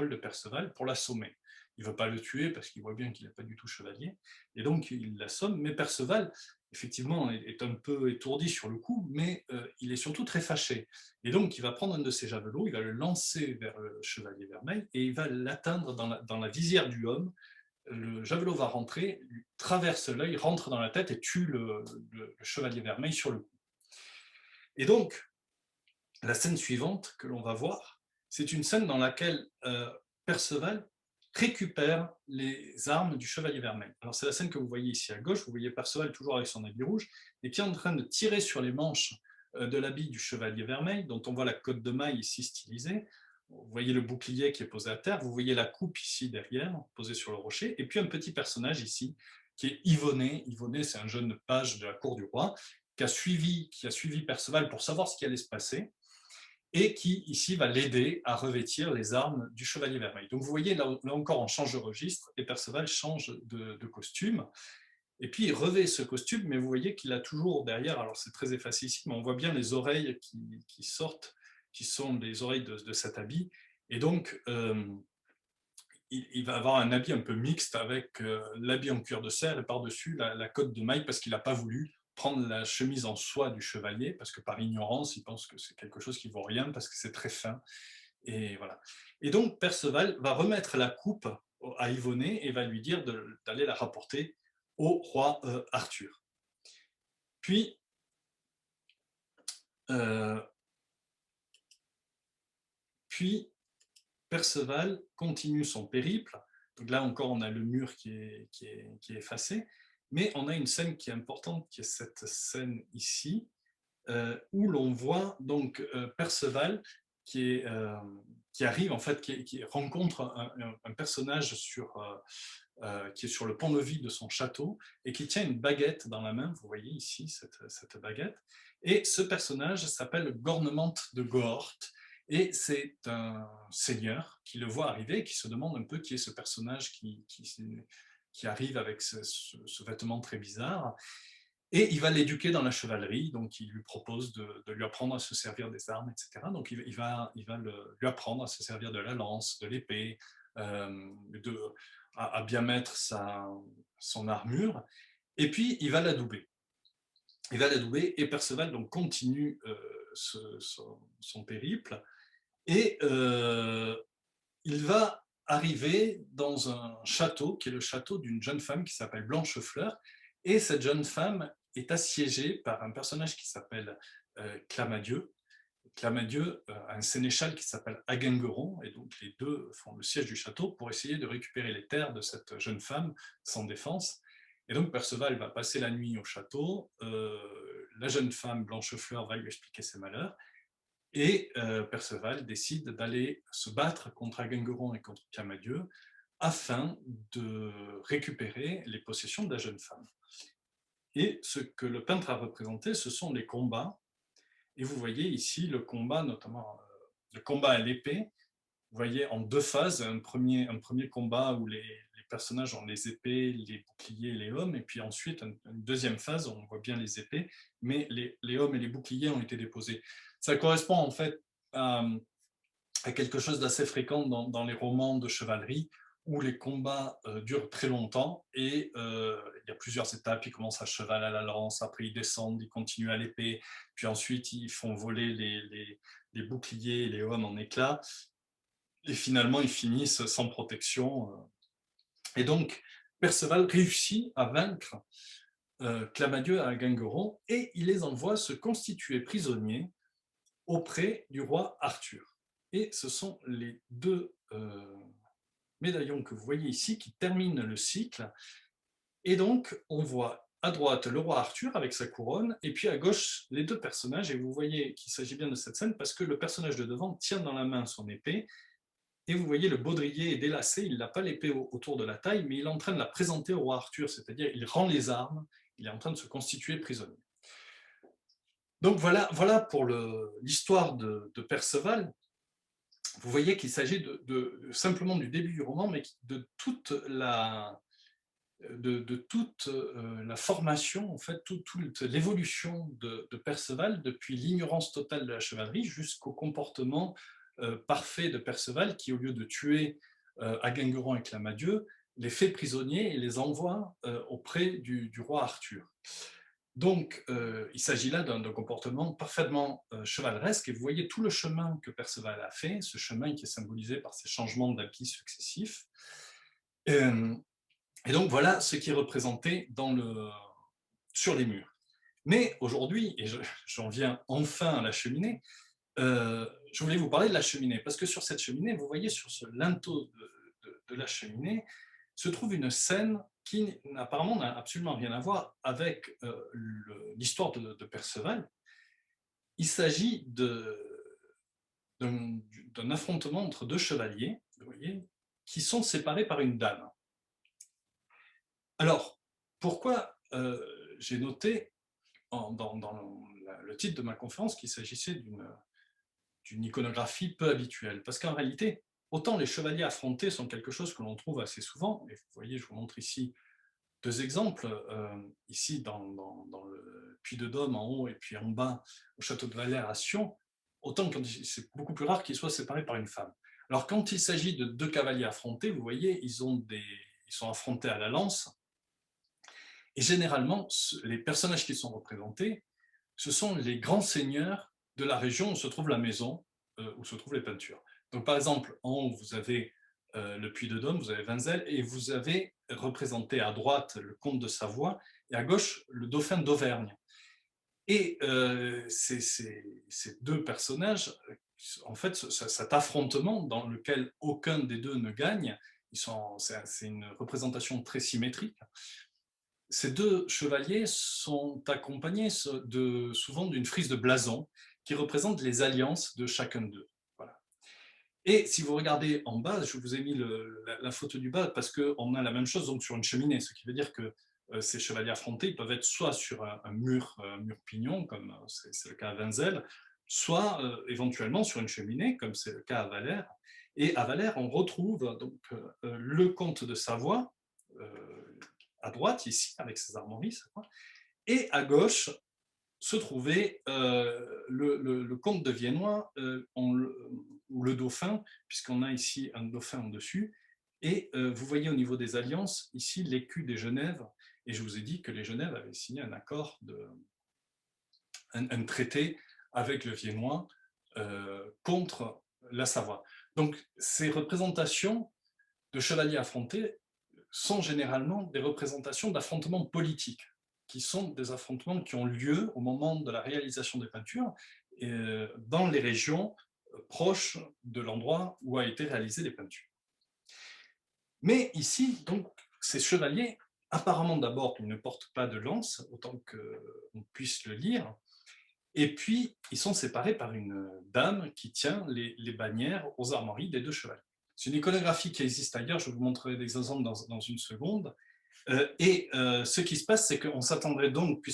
B: de Perceval pour l'assommer. Il ne veut pas le tuer parce qu'il voit bien qu'il n'est pas du tout chevalier, et donc il l'assomme, mais Perceval, effectivement, est un peu étourdi sur le coup, mais il est surtout très fâché. Et donc il va prendre un de ses javelots, il va le lancer vers le chevalier vermeil, et il va l'atteindre dans la visière du homme. Le javelot va rentrer, lui traverse l'œil, rentre dans la tête et tue le chevalier vermeil sur le coup. Et donc, la scène suivante que l'on va voir, c'est une scène dans laquelle Perceval récupère les armes du chevalier vermeil. Alors c'est la scène que vous voyez ici à gauche, vous voyez Perceval toujours avec son habit rouge, et qui est en train de tirer sur les manches de l'habit du chevalier vermeil, dont on voit la cotte de maille ici stylisée. Vous voyez le bouclier qui est posé à terre, vous voyez la coupe ici derrière, posée sur le rocher, et puis un petit personnage ici, qui est Yvonnet. Yvonnet, c'est un jeune page de la cour du roi, qui a suivi Perceval pour savoir ce qui allait se passer, et qui ici va l'aider à revêtir les armes du chevalier vermeil. Donc vous voyez, là encore, on change de registre, et Perceval change de costume, et puis il revêt ce costume, mais vous voyez qu'il a toujours derrière, alors c'est très effacé ici, mais on voit bien les oreilles qui sortent, qui sont les oreilles de cet habit, et donc il va avoir un habit un peu mixte avec l'habit en cuir de cerf et par-dessus la cotte de maille, parce qu'il n'a pas voulu prendre la chemise en soie du chevalier, parce que par ignorance, il pense que c'est quelque chose qui ne vaut rien, parce que c'est très fin. Et voilà. Et donc Perceval va remettre la coupe à Yvonnet et va lui dire d'aller la rapporter au roi Arthur. Puis, euh, puis Perceval continue son périple. Donc là encore, on a le mur qui est effacé, mais on a une scène qui est importante, qui est cette scène ici, où l'on voit donc Perceval qui arrive, en fait, qui rencontre un personnage qui est sur le pont-levis de son château et qui tient une baguette dans la main. Vous voyez ici cette baguette. Et ce personnage s'appelle Gornemante de Goort. Et c'est un seigneur qui le voit arriver et qui se demande un peu qui est ce personnage qui arrive avec ce vêtement très bizarre. Et il va l'éduquer dans la chevalerie, donc il lui propose de lui apprendre à se servir des armes, etc. Donc il va lui apprendre à se servir de la lance, de l'épée,
A: à bien mettre son armure, et puis il va l'adouber. Il va l'adouber, et Perceval donc continue son périple, et il va arriver dans un château, qui est le château d'une jeune femme qui s'appelle Blanchefleur, et cette jeune femme est assiégée par un personnage qui s'appelle Clamadieu. Clamadieu a un sénéchal qui s'appelle Aguingueron, et donc les deux font le siège du château pour essayer de récupérer les terres de cette jeune femme sans défense. Et donc Perceval va passer la nuit au château, la jeune femme Blanchefleur va lui expliquer ses malheurs, et Perceval décide d'aller se battre contre Aguingueron et contre Clamadieu afin de récupérer les possessions de la jeune femme. Et ce que le peintre a représenté, ce sont les combats. Et vous voyez ici le combat, notamment le combat à l'épée. Vous voyez en deux phases, un premier combat où les personnages ont les épées, les boucliers, les hommes, et puis ensuite une deuxième phase où on voit bien les épées, mais les hommes et les boucliers ont été déposés. Ça correspond en fait à quelque chose d'assez fréquent dans les romans de chevalerie, où les combats durent très longtemps, et il y a plusieurs étapes. Ils commencent à cheval à la lance, après ils descendent, ils continuent à l'épée, puis ensuite ils font voler les boucliers et les hommes en éclats, et finalement ils finissent sans protection. Et donc Perceval réussit à vaincre Clamadieu et Aguingueron, et il les envoie se constituer prisonniers auprès du roi Arthur. Et ce sont les deux médaillons que vous voyez ici qui terminent le cycle. Et donc, on voit à droite le roi Arthur avec sa couronne, et puis à gauche les deux personnages, et vous voyez qu'il s'agit bien de cette scène parce que le personnage de devant tient dans la main son épée, et vous voyez le baudrier est délacé, il n'a pas l'épée autour de la taille, mais il est en train de la présenter au roi Arthur, c'est-à-dire il rend les armes, il est en train de se constituer prisonnier. Donc voilà pour l'histoire de Perceval. Vous voyez qu'il s'agit simplement du début du roman, mais de toute la formation, en fait, toute l'évolution de Perceval, depuis l'ignorance totale de la chevalerie jusqu'au comportement parfait de Perceval, qui, au lieu de tuer Aguingueron et Clamadieu, les fait prisonniers et les envoie auprès du roi Arthur. Donc, il s'agit là d'un comportement parfaitement chevaleresque, et vous voyez tout le chemin que Perceval a fait, ce chemin qui est symbolisé par ces changements d'habits successifs. Et donc, voilà ce qui est représenté sur les murs. Mais aujourd'hui, et j'en viens enfin à la cheminée, je voulais vous parler de la cheminée, parce que sur cette cheminée, vous voyez sur ce linteau de la cheminée, se trouve une scène qui apparemment n'a absolument rien à voir avec l'histoire de Perceval. Il s'agit d'un affrontement entre deux chevaliers, vous voyez, qui sont séparés par une dame. Alors, pourquoi j'ai noté dans le titre de ma conférence qu'il s'agissait d'une iconographie peu habituelle? Parce qu'en réalité, autant les chevaliers affrontés sont quelque chose que l'on trouve assez souvent, et vous voyez, je vous montre ici deux exemples, ici dans le Puy de Dôme en haut et puis en bas au château de Valère à Sion, autant c'est beaucoup plus rare qu'ils soient séparés par une femme. Alors quand il s'agit de deux cavaliers affrontés, vous voyez, ils sont affrontés à la lance, et généralement, les personnages qui sont représentés, ce sont les grands seigneurs de la région où se trouve la maison, où se trouvent les peintures. Donc par exemple, en haut, vous avez le Puy de Dôme, vous avez Wenzel, et vous avez représenté à droite le comte de Savoie, et à gauche le dauphin d'Auvergne. Et ces deux personnages, en fait, cet affrontement dans lequel aucun des deux ne gagne, c'est une représentation très symétrique. Ces deux chevaliers sont accompagnés souvent d'une frise de blason qui représente les alliances de chacun d'eux. Voilà. Et si vous regardez en bas, je vous ai mis la photo du bas parce qu'on a la même chose donc sur une cheminée, ce qui veut dire que ces chevaliers affrontés peuvent être soit sur un mur pignon, comme c'est le cas à Wenzel, soit éventuellement sur une cheminée, comme c'est le cas à Valère. Et à Valère, on retrouve donc le comte de Savoie, à droite, ici, avec ses armoiries, et à gauche se trouvait le comte de Viennois, ou le dauphin, puisqu'on a ici un dauphin en dessus, Et vous voyez au niveau des alliances, ici, l'écu des Genèves, et je vous ai dit que les Genèves avaient signé un accord, un traité avec le Viennois contre la Savoie. Donc ces représentations de chevaliers affrontés sont généralement des représentations d'affrontements politiques, qui sont des affrontements qui ont lieu au moment de la réalisation des peintures dans les régions proches de l'endroit où a été réalisée les peintures. Mais ici, donc, ces chevaliers, apparemment d'abord, ils ne portent pas de lance, autant qu'on puisse le lire, et puis ils sont séparés par une dame qui tient les bannières aux armoiries des deux chevaliers. C'est une iconographie qui existe ailleurs, je vous montrerai des exemples dans une seconde. Ce qui se passe, c'est qu'on s'attendrait donc,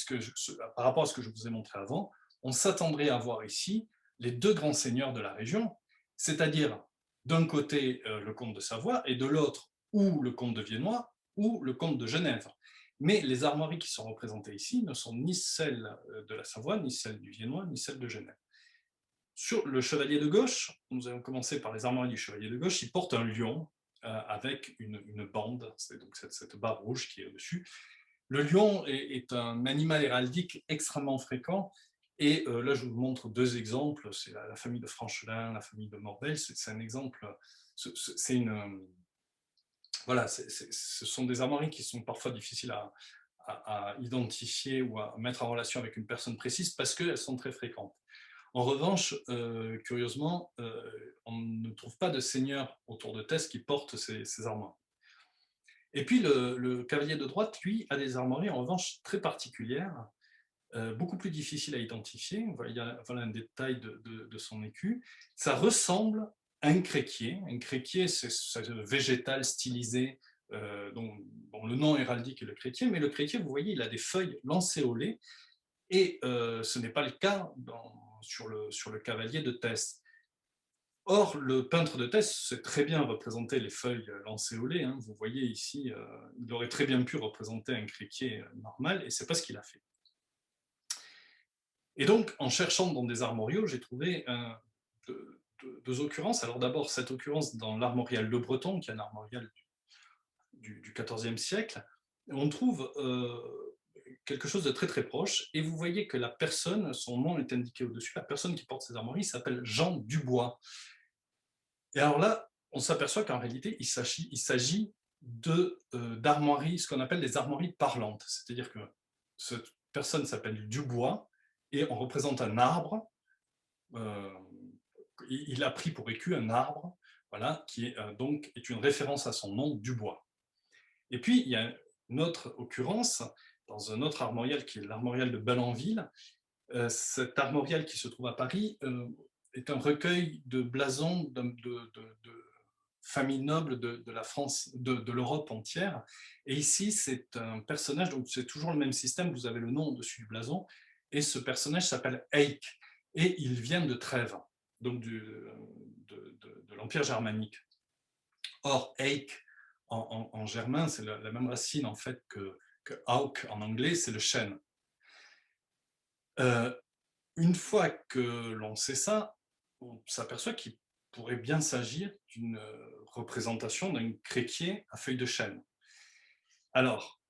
A: par rapport à ce que je vous ai montré avant, on s'attendrait à voir ici les deux grands seigneurs de la région, c'est-à-dire d'un côté le comte de Savoie et de l'autre ou le comte de Viennois ou le comte de Genève. Mais les armoiries qui sont représentées ici ne sont ni celles de la Savoie, ni celles du Viennois, ni celles de Genève. Sur le chevalier de gauche, nous allons commencer par les armoiries du chevalier de gauche, il porte un lion avec une bande, c'est donc cette barre rouge qui est au-dessus. Le lion est un animal héraldique extrêmement fréquent, et là je vous montre deux exemples, c'est la famille de Franchelin, la famille de Morbel, c'est un exemple, c'est une... Voilà, ce sont des armoiries qui sont parfois difficiles à identifier ou à mettre en relation avec une personne précise parce qu'elles sont très fréquentes. En revanche, curieusement, on ne trouve pas de seigneur autour de Thèse qui porte ces armoiries. Et puis le cavalier de droite, lui, a des armoiries en revanche très particulières, beaucoup plus difficiles à identifier. Voilà un détail de son écu. Ça ressemble à un créquier. Un créquier, c'est un végétal stylisé, dont le nom héraldique est le créquier, mais le créquier, vous voyez, il a des feuilles lancéolées, et ce n'est pas le cas sur le cavalier de Thèse. Or, le peintre de Thèse sait très bien représenter les feuilles lancéolées. Hein. Vous voyez ici, il aurait très bien pu représenter un créquier normal, et ce n'est pas ce qu'il a fait. Et donc, en cherchant dans des armoriaux, j'ai trouvé deux occurrences. Alors d'abord, cette occurrence dans l'armorial Le Breton, qui est un armorial du XIVe siècle, on trouve quelque chose de très très proche, et vous voyez que la personne, son nom est indiqué au-dessus, la personne qui porte ces armoiries s'appelle Jean Dubois. Et alors là, on s'aperçoit qu'en réalité, il s'agit d'armoiries, ce qu'on appelle des armoiries parlantes. C'est-à-dire que cette personne s'appelle Dubois, et on représente un arbre, il a pris pour écu un arbre, voilà, qui est, donc est une référence à son nom, Dubois. Et puis, il y a une autre occurrence, dans un autre armorial, qui est l'armorial de Bellenville. Cet armorial qui se trouve à Paris est un recueil de blasons de familles nobles de la France, de l'Europe entière. Et ici, c'est un personnage, donc c'est toujours le même système, vous avez le nom au-dessus du blason, et ce personnage s'appelle Eik, et il vient de Trèves, donc de l'Empire germanique. Or, Eik, en germain, c'est la même racine en fait que Auk en anglais, c'est le chêne. Une fois que l'on sait ça, on s'aperçoit qu'il pourrait bien s'agir d'une représentation d'un créquier à feuilles de chêne. Alors,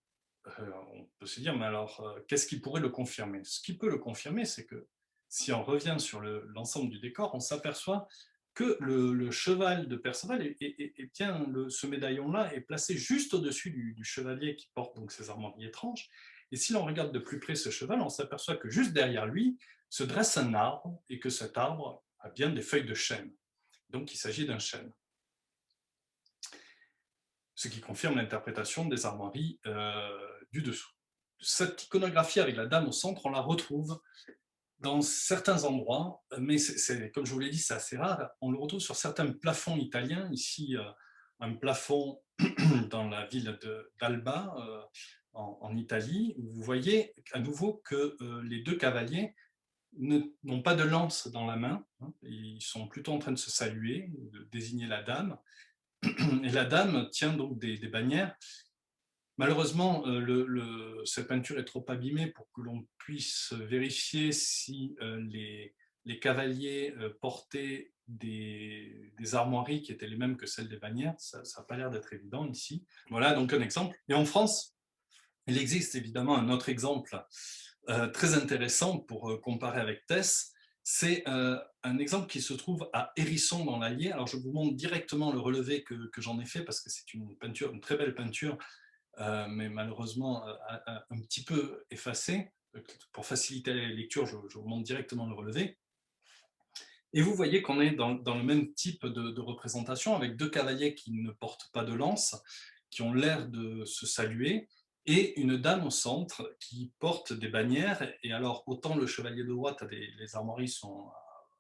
A: on peut se dire, mais alors, qu'est-ce qui pourrait le confirmer? Ce qui peut le confirmer, c'est que si on revient sur l'ensemble du décor, on s'aperçoit que le cheval de Perceval, ce médaillon-là est placé juste au-dessus du chevalier qui porte donc ces armoiries étranges. Et si l'on regarde de plus près ce cheval, on s'aperçoit que juste derrière lui se dresse un arbre, et que cet arbre a bien des feuilles de chêne. Donc il s'agit d'un chêne. Ce qui confirme l'interprétation des armoiries du dessous. Cette iconographie avec la dame au centre, on la retrouve dans certains endroits, mais comme je vous l'ai dit, c'est assez rare. On le retrouve sur certains plafonds italiens. Ici, un plafond dans la ville d'Alba, en Italie, où vous voyez à nouveau que les deux cavaliers n'ont pas de lance dans la main. Hein, ils sont plutôt en train de se saluer, de désigner la dame. Et la dame tient donc des bannières. Malheureusement, cette peinture est trop abîmée pour que l'on puisse vérifier si les cavaliers portaient des armoiries qui étaient les mêmes que celles des bannières. Ça n'a pas l'air d'être évident ici. Voilà donc un exemple. Et en France, il existe évidemment un autre exemple très intéressant pour comparer avec Tess. C'est un exemple qui se trouve à Hérisson dans l'Allier. Alors je vous montre directement le relevé que j'en ai fait parce que c'est une peinture, une très belle peinture, mais malheureusement un petit peu effacée. Pour faciliter la lecture, je vous montre directement le relevé. Et vous voyez qu'on est dans le même type de représentation, avec deux cavaliers qui ne portent pas de lance, qui ont l'air de se saluer, et une dame au centre qui porte des bannières. Et alors, autant le chevalier de droite, les armoiries sont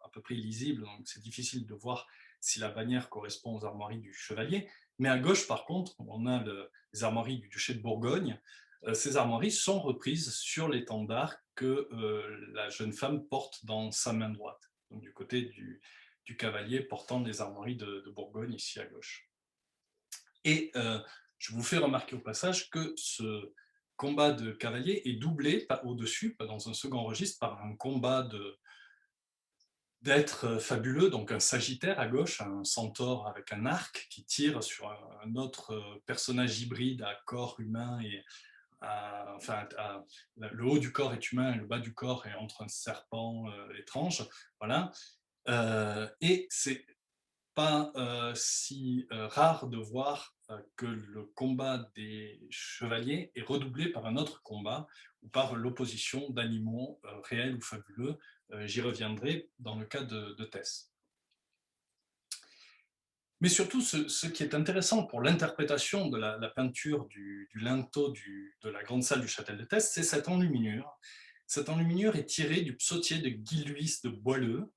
A: à peu près illisibles, donc c'est difficile de voir si la bannière correspond aux armoiries du chevalier, mais à gauche, par contre, on a les armoiries du duché de Bourgogne. Ces armoiries sont reprises sur l'étendard que la jeune femme porte dans sa main droite, donc du côté du cavalier portant les armoiries de Bourgogne, ici à gauche. Et je vous fais remarquer au passage que ce combat de cavalier est doublé, pas au-dessus, pas dans un second registre, par un combat d'êtres fabuleux, donc un sagittaire à gauche, un centaure avec un arc qui tire sur un autre personnage hybride à corps humain et le haut du corps est humain et le bas du corps est entre un serpent étrange. Voilà. Et c'est pas si rare de voir que le combat des chevaliers est redoublé par un autre combat ou par l'opposition d'animaux réels ou fabuleux. J'y reviendrai dans le cas de Tess. Mais surtout, ce qui est intéressant pour l'interprétation de la peinture du linteau de la grande salle du Châtel de Tess, c'est cette enluminure. Cette enluminure est tirée du psautier de Guy-Louis de Boileau.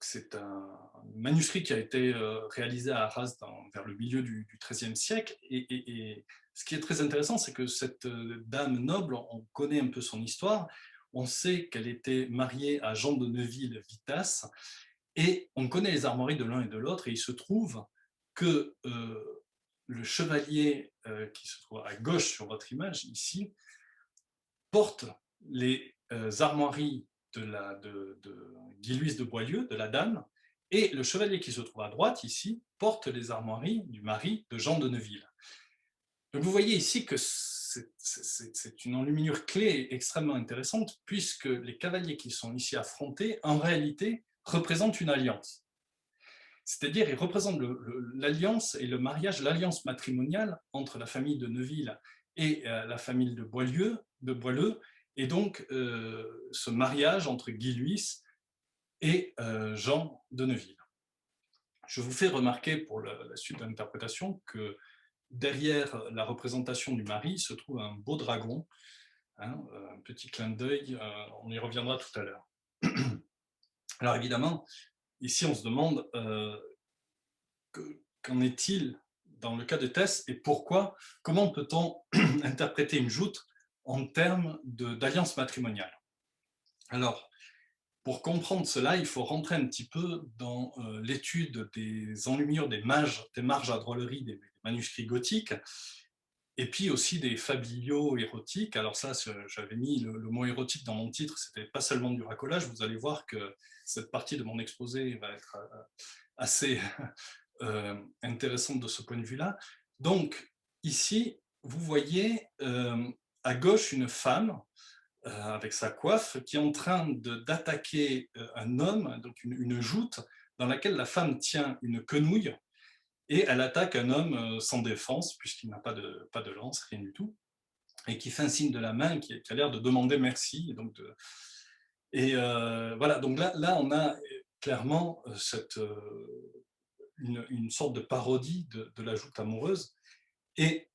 A: C'est un manuscrit qui a été réalisé à Arras vers le milieu du XIIIe siècle. Et ce qui est très intéressant, c'est que cette dame noble, on connaît un peu son histoire. On sait qu'elle était mariée à Jean de Neuville-Vitas, et on connaît les armoiries de l'un et de l'autre, et il se trouve que le chevalier qui se trouve à gauche sur votre image, ici, porte les armoiries de Guy-Louis de Boileau, de la dame, et le chevalier qui se trouve à droite, ici, porte les armoiries du mari de Jean de Neuville. Donc vous voyez ici que c'est une enluminure clé extrêmement intéressante, puisque les cavaliers qui sont ici affrontés, en réalité, représentent une alliance. C'est-à-dire, ils représentent l'alliance et le mariage, l'alliance matrimoniale entre la famille de Neuville et la famille de Boileau, et donc ce mariage entre Guy Louis et Jean de Neuville. Je vous fais remarquer pour la suite de l'interprétation que derrière la représentation du mari se trouve un beau dragon, hein, un petit clin d'œil, on y reviendra tout à l'heure. Alors évidemment, ici on se demande qu'en est-il dans le cas de Tess et pourquoi, comment peut-on interpréter une joute en termes d'alliance matrimoniale? Alors, pour comprendre cela, il faut rentrer un petit peu dans l'étude des enluminures, des marges à drôlerie des manuscrits gothiques, et puis aussi des fabliaux érotiques. Alors ça, j'avais mis le mot érotique dans mon titre, c'était pas seulement du racolage, vous allez voir que cette partie de mon exposé va être assez intéressante de ce point de vue-là. Donc, ici, vous voyez à gauche une femme avec sa coiffe qui est en train d'attaquer un homme, donc une joute dans laquelle la femme tient une quenouille et elle attaque un homme sans défense puisqu'il n'a pas de lance, rien du tout, et qui fait un signe de la main qui a l'air de demander merci. Voilà, donc là on a clairement une sorte de parodie de la joute amoureuse. Et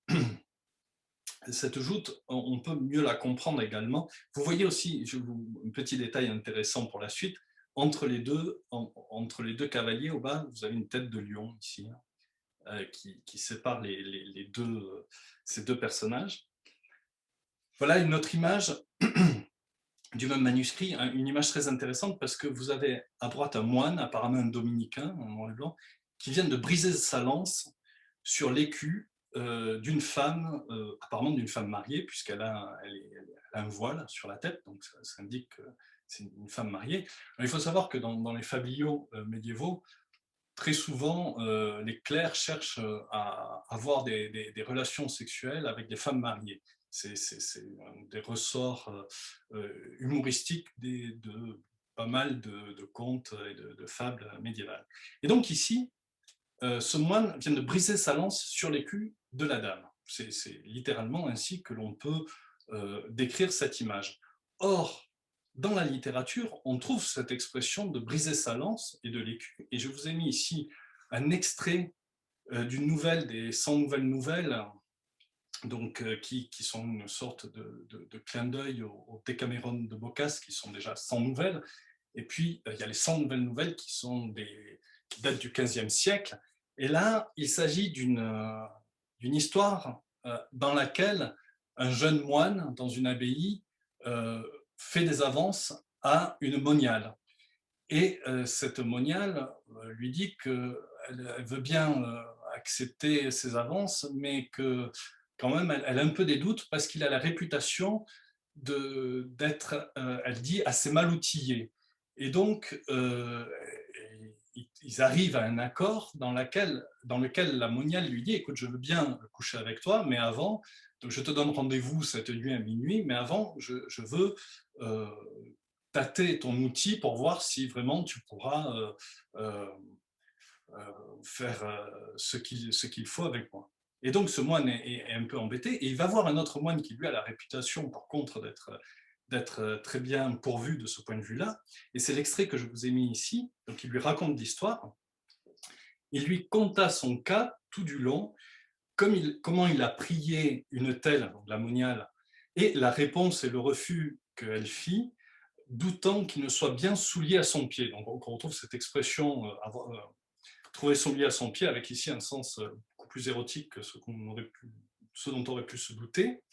A: cette joute, on peut mieux la comprendre également. Vous voyez aussi, un petit détail intéressant pour la suite, entre les deux cavaliers au bas, vous avez une tête de lion ici, qui sépare ces deux personnages. Voilà une autre image du même manuscrit, une image très intéressante parce que vous avez à droite un moine, apparemment un dominicain, en noir et blanc, qui vient de briser sa lance sur l'écu d'une femme, apparemment d'une femme mariée, puisqu'elle a un voile sur la tête, donc ça indique que c'est une femme mariée. Alors, il faut savoir que dans les fabliaux médiévaux, très souvent, les clercs cherchent à avoir des relations sexuelles avec des femmes mariées. C'est un des ressorts humoristiques de pas mal de contes et de fables médiévales. Et donc ici, ce moine vient de briser sa lance sur l'écu de la dame. C'est littéralement ainsi que l'on peut décrire cette image. Or, dans la littérature, on trouve cette expression de briser sa lance et de l'écu, et je vous ai mis ici un extrait d'une nouvelle des 100 nouvelles nouvelles, donc, qui sont une sorte de clin d'œil au Décaméron de Boccace, qui sont déjà 100 nouvelles, et puis il y a les 100 nouvelles nouvelles qui datent du XVe siècle, et là, il s'agit d'une histoire dans laquelle un jeune moine dans une abbaye fait des avances à une moniale. Et cette moniale lui dit qu'elle veut bien accepter ses avances, mais que quand même, elle a un peu des doutes parce qu'il a la réputation d'être, elle dit, assez mal outillé. Et donc, ils arrivent à un accord dans lequel la moniale lui dit, écoute, je veux bien coucher avec toi, mais avant, donc je te donne rendez-vous cette nuit à minuit, mais avant, je veux euh, tâter ton outil pour voir si vraiment tu pourras euh, faire ce qu'il faut avec moi. Et donc ce moine est un peu embêté, et il va voir un autre moine qui lui a la réputation par contre d'être très bien pourvu de ce point de vue-là, et c'est l'extrait que je vous ai mis ici. Donc il lui raconte l'histoire, il lui conta son cas tout du long, comment il a prié une telle, donc la moniale, et la réponse et le refus qu'elle fit, doutant qu'il ne soit bien soulié à son pied. Donc on retrouve cette expression trouver son pied à son pied, avec ici un sens beaucoup plus érotique que ce dont on aurait pu se douter.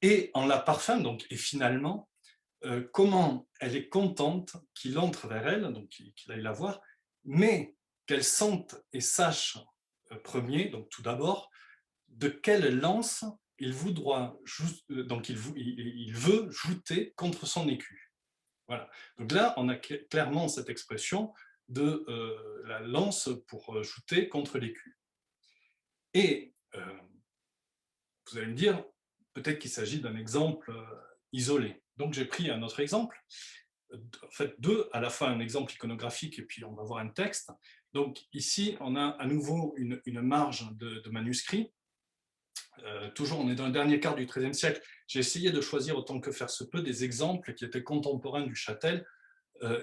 A: Et en la parfum, donc, et finalement, comment elle est contente qu'il entre vers elle, donc qu'il aille la voir, mais qu'elle sente et sache premier, donc tout d'abord, de quelle lance il voudra, donc il veut jouter contre son écu. Voilà. Donc là, on a clairement cette expression de la lance pour jouter contre l'écu. Et vous allez me dire, peut-être qu'il s'agit d'un exemple isolé. Donc j'ai pris un autre exemple, en fait deux, à la fois un exemple iconographique et puis on va voir un texte. Donc ici, on a à nouveau une marge de manuscrit. Toujours, on est dans le dernier quart du XIIIe siècle. J'ai essayé de choisir autant que faire se peut des exemples qui étaient contemporains du Châtel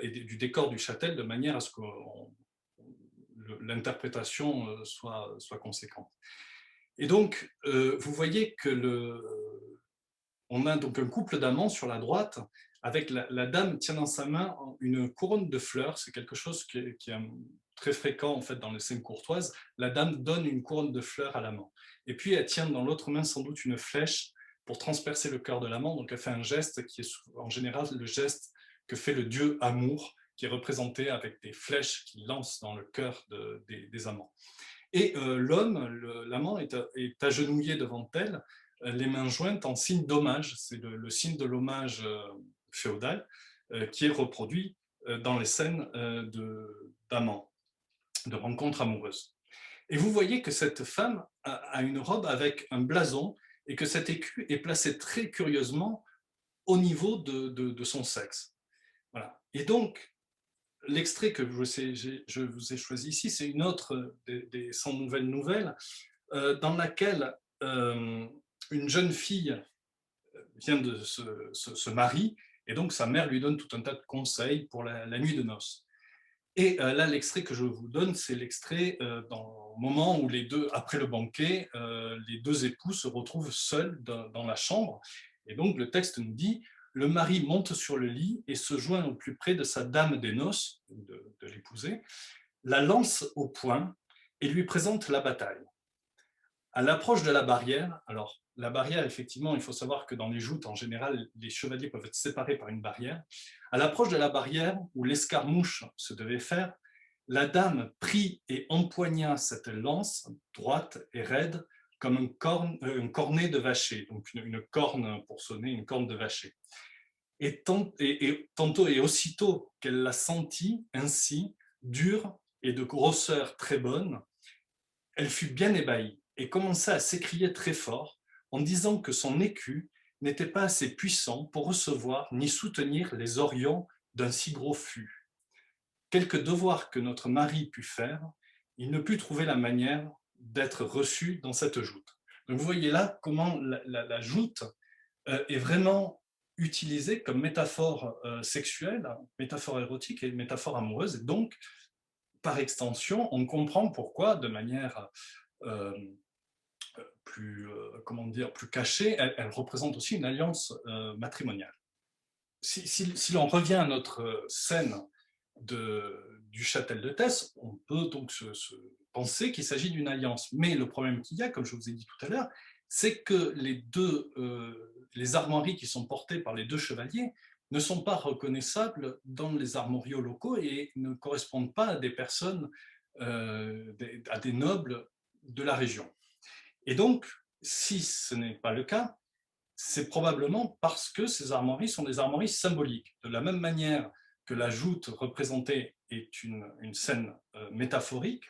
A: et du décor du Châtel, de manière à ce que l'interprétation soit conséquente. Et donc, vous voyez que on a donc un couple d'amants sur la droite, avec la dame tient dans sa main une couronne de fleurs. C'est quelque chose qui est très fréquent en fait dans les scènes courtoises. La dame donne une couronne de fleurs à l'amant. Et puis elle tient dans l'autre main sans doute une flèche pour transpercer le cœur de l'amant. Donc elle fait un geste qui est en général le geste que fait le dieu amour, qui est représenté avec des flèches qu'il lance dans le cœur des amants. Et l'amant est agenouillé devant elle, les mains jointes en signe d'hommage. C'est le signe de l'hommage féodal qui est reproduit dans les scènes d'amants, de rencontres amoureuses. Et vous voyez que cette femme a une robe avec un blason et que cet écu est placé très curieusement au niveau de son sexe. Voilà. Et donc, l'extrait que je vous ai choisi ici, c'est une autre des 100 nouvelles nouvelles, dans laquelle une jeune fille vient de se marier, et donc sa mère lui donne tout un tas de conseils pour la nuit de noces. Et là, l'extrait que je vous donne, c'est l'extrait dans le moment où après le banquet, les deux époux se retrouvent seuls dans la chambre. Et donc le texte nous dit: le mari monte sur le lit et se joint au plus près de sa dame des noces, de l'épousée, la lance au poing et lui présente la bataille. À l'approche de la barrière, alors la barrière, effectivement, il faut savoir que dans les joutes, en général, les chevaliers peuvent être séparés par une barrière. À l'approche de la barrière, où l'escarmouche se devait faire, la dame prit et empoigna cette lance, droite et raide, comme un cornet de vacher, donc une corne pour sonner, une corne de vacher. et tantôt et aussitôt qu'elle la sentit ainsi, dure et de grosseur très bonne, elle fut bien ébahie et commença à s'écrier très fort en disant que son écu n'était pas assez puissant pour recevoir ni soutenir les orients d'un si gros fût. Quelque devoir que notre mari pût faire, il ne put trouver la manière d'être reçu dans cette joute. Donc vous voyez là comment la joute est vraiment utilisée comme métaphore sexuelle, métaphore érotique et métaphore amoureuse. Et donc, par extension, on comprend pourquoi, de manière euh, plus, comment dire, plus cachée, elle représente aussi une alliance matrimoniale. Si l'on revient à notre scène du châtel de Thèse, on peut donc se penser qu'il s'agit d'une alliance. Mais le problème qu'il y a, comme je vous ai dit tout à l'heure, c'est que les armoiries qui sont portées par les deux chevaliers ne sont pas reconnaissables dans les armoriaux locaux et ne correspondent pas à des personnes, à des nobles de la région. Et donc, si ce n'est pas le cas, c'est probablement parce que ces armoiries sont des armoiries symboliques. De la même manière que la joute représentée est une scène métaphorique,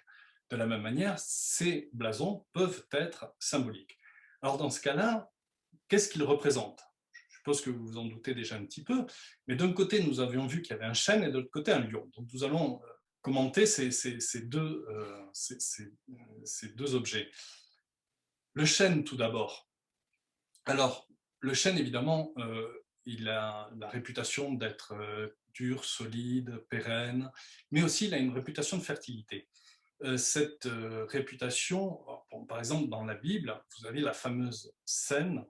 A: de la même manière, ces blasons peuvent être symboliques. Alors dans ce cas-là, qu'est-ce qu'ils représentent? Je suppose que vous vous en doutez déjà un petit peu, mais d'un côté, nous avions vu qu'il y avait un chêne et de l'autre côté, un lion. Donc nous allons commenter ces deux objets. Le chêne, tout d'abord. Alors, le chêne, évidemment, il a la réputation d'être dur, solide, pérenne, mais aussi il a une réputation de fertilité. Cette réputation, bon, par exemple, dans la Bible, vous avez la fameuse scène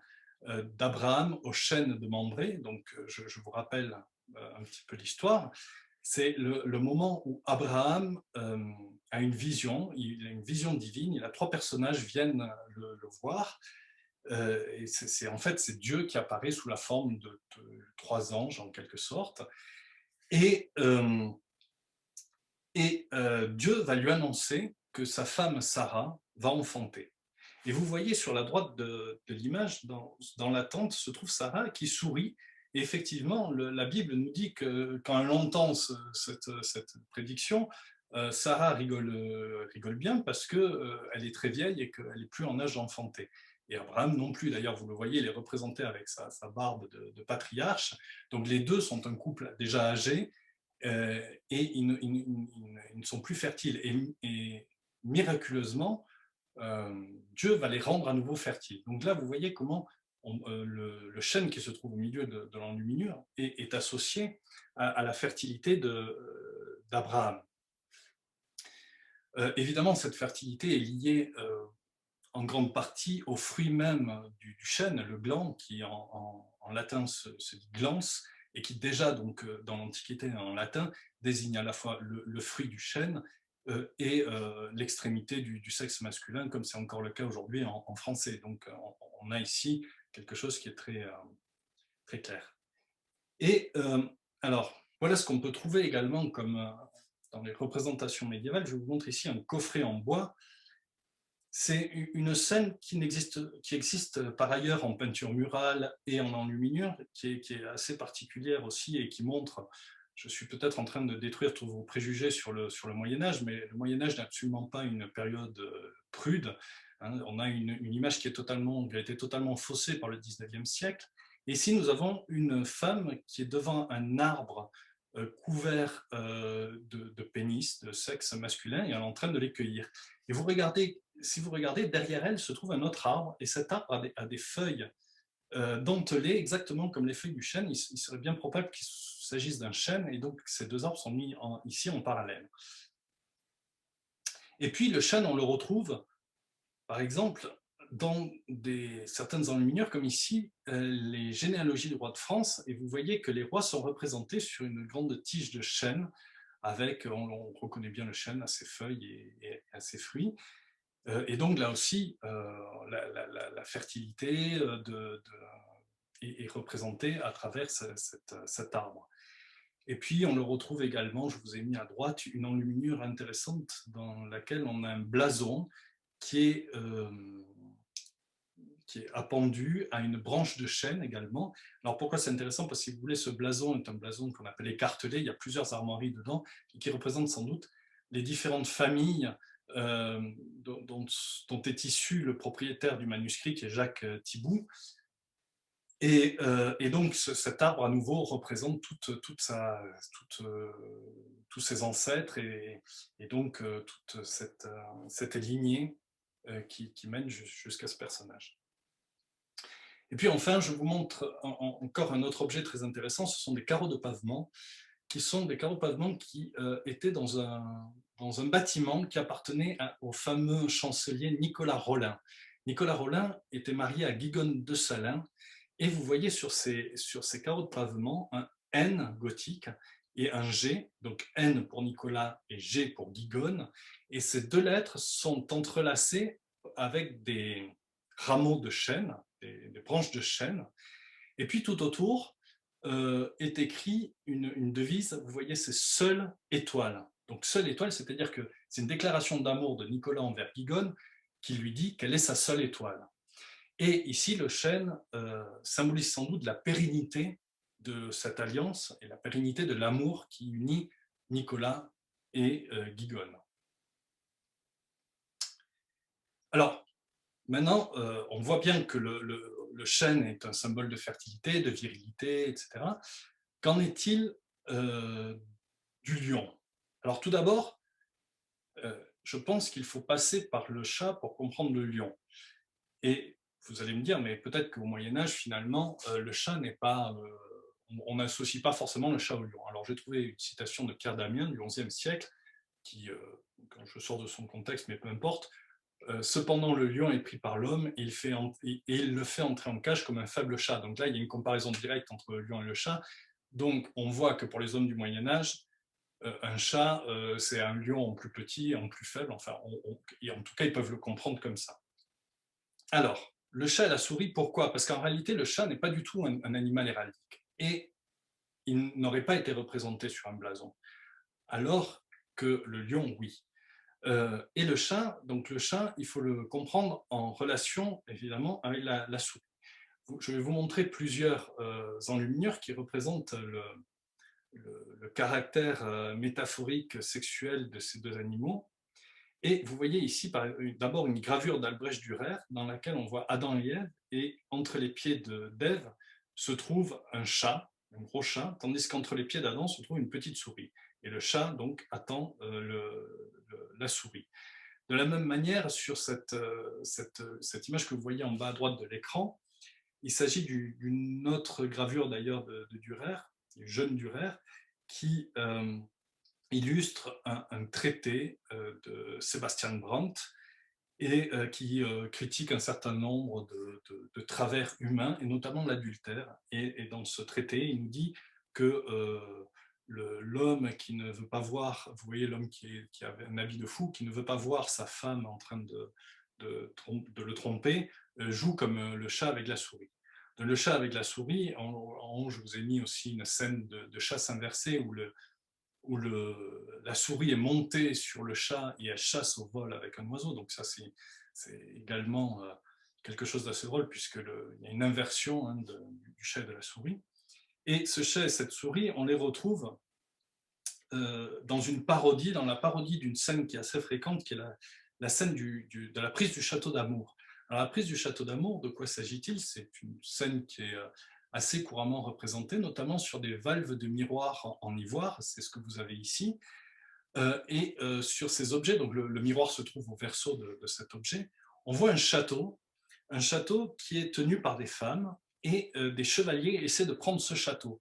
A: d'Abraham au chêne de Mambré. Donc, je vous rappelle un petit peu l'histoire. C'est le moment où Abraham a une vision, il a une vision divine, il a trois personnages viennent le voir, et en fait, c'est Dieu qui apparaît sous la forme de trois anges, en quelque sorte. Et, euh, Dieu va lui annoncer que sa femme Sarah va enfanter. Et vous voyez sur la droite de l'image, dans la tente, se trouve Sarah qui sourit. Et effectivement, la Bible nous dit que quand elle entend cette prédiction, Sarah rigole bien parce qu'elle est très vieille et qu'elle n'est plus en âge d'enfanter. Et Abraham non plus, d'ailleurs, vous le voyez, il est représenté avec sa barbe de patriarche. Donc les deux sont un couple déjà âgé et ils ne sont plus fertiles. Et miraculeusement, Dieu va les rendre à nouveau fertiles. Donc là, vous voyez comment le chêne qui se trouve au milieu de l'enluminure est associé à la fertilité d'Abraham. Évidemment, cette fertilité est liée en grande partie au fruit même du chêne, le gland, qui en latin se dit glans, et qui déjà, donc, dans l'Antiquité en latin, désigne à la fois le fruit du chêne et l'extrémité du sexe masculin, comme c'est encore le cas aujourd'hui en français. Donc on a ici quelque chose qui est très clair. Et alors, voilà ce qu'on peut trouver également comme dans les représentations médiévales. Je vous montre ici un coffret en bois. C'est une scène qui existe par ailleurs en peinture murale et en enluminure, qui est assez particulière aussi et qui montre, je suis peut-être en train de détruire tous vos préjugés sur le Moyen-Âge, mais le Moyen-Âge n'est absolument pas une période prude. Hein. On a une image qui a été totalement faussée par le 19e siècle. Et ici, nous avons une femme qui est devant un arbre couvert de pénis, de sexe masculin, et elle est en train de les cueillir. Et si vous regardez, derrière elle se trouve un autre arbre, et cet arbre a des feuilles dentelées, exactement comme les feuilles du chêne. Il serait bien probable qu'il s'agisse d'un chêne, et donc ces deux arbres sont mis ici en parallèle. Et puis le chêne, on le retrouve, par exemple, dans certaines enluminures, comme ici, les généalogies du roi de France, et vous voyez que les rois sont représentés sur une grande tige de chêne, avec, on reconnaît bien le chêne à ses feuilles et à ses fruits. Et donc là aussi, la fertilité est représentée à travers cet arbre. Et puis on le retrouve également, je vous ai mis à droite, une enluminure intéressante dans laquelle on a un blason qui est qui est appendu à une branche de chêne également. Alors pourquoi c'est intéressant? Parce que si vous voulez, ce blason est un blason qu'on appelle écartelé, il y a plusieurs armoiries dedans, et qui représentent sans doute les différentes familles dont est issu le propriétaire du manuscrit, qui est Jacques Thibault. Et donc cet arbre à nouveau représente tous ses ancêtres et donc toute cette lignée qui mène jusqu'à ce personnage. Et puis enfin, je vous montre encore un autre objet très intéressant, ce sont des carreaux de pavement, qui sont des carreaux de pavement qui étaient dans un bâtiment qui appartenait au fameux chancelier Nicolas Rolin. Nicolas Rolin était marié à Guigonne de Salins, et vous voyez sur ces carreaux de pavement un N gothique et un G, donc N pour Nicolas et G pour Guigonne, et ces deux lettres sont entrelacées avec des rameaux de chêne, des branches de chêne, et puis tout autour est écrit une devise, vous voyez, c'est seule étoile. Donc seule étoile, c'est-à-dire que c'est une déclaration d'amour de Nicolas envers Guigonne qui lui dit quelle est sa seule étoile. Et ici, le chêne symbolise sans doute la pérennité de cette alliance et la pérennité de l'amour qui unit Nicolas et Guigonne. Alors, maintenant, on voit bien que le chêne est un symbole de fertilité, de virilité, etc. Qu'en est-il du lion? Alors tout d'abord, je pense qu'il faut passer par le chat pour comprendre le lion. Et vous allez me dire, mais peut-être qu'au Moyen-Âge, finalement, le chat n'est pas... on n'associe pas forcément le chat au lion. Alors j'ai trouvé une citation de Pierre Damien du XIe siècle, qui, quand je sors de son contexte, mais peu importe, cependant le lion est pris par l'homme et il le fait entrer en cage comme un faible chat. Donc là, il y a une comparaison directe entre le lion et le chat. Donc on voit que pour les hommes du Moyen-Âge, un chat, c'est un lion en plus petit, en plus faible, enfin, et en tout cas, ils peuvent le comprendre comme ça. Alors, le chat et la souris, pourquoi? Parce qu'en réalité, le chat n'est pas du tout un animal héraldique. Et il n'aurait pas été représenté sur un blason. Alors que le lion, oui. Et donc le chat, il faut le comprendre en relation, évidemment, avec la souris. Je vais vous montrer plusieurs enluminures qui représentent le caractère métaphorique sexuel de ces deux animaux. Et vous voyez ici d'abord une gravure d'Albrecht Dürer dans laquelle on voit Adam et Ève, et entre les pieds d'Ève se trouve un chat, un gros chat, tandis qu'entre les pieds d'Adam se trouve une petite souris. Et le chat donc attend la souris. De la même manière, sur cette image que vous voyez en bas à droite de l'écran, il s'agit d'une autre gravure d'ailleurs de Dürer, du jeune Dürer, qui illustre un traité de Sebastian Brandt et qui critique un certain nombre de travers humains, et notamment l'adultère. Et dans ce traité, il nous dit que l'homme qui ne veut pas voir, vous voyez l'homme qui a un habit de fou, qui ne veut pas voir sa femme en train de le tromper, joue comme le chat avec la souris. Le chat avec la souris, en haut, je vous ai mis aussi une scène de chasse inversée où la souris est montée sur le chat et elle chasse au vol avec un oiseau. Donc ça, c'est également quelque chose d'assez drôle, puisqu'il y a une inversion du chat et de la souris. Et ce chat et cette souris, on les retrouve dans la parodie d'une scène qui est assez fréquente, qui est la scène de la prise du château d'Amour. Alors la prise du château d'Amour, de quoi s'agit-il? C'est une scène qui est assez couramment représentée, notamment sur des valves de miroirs en ivoire, c'est ce que vous avez ici, et sur ces objets, donc le miroir se trouve au verso de cet objet, on voit un château qui est tenu par des femmes, et des chevaliers essaient de prendre ce château.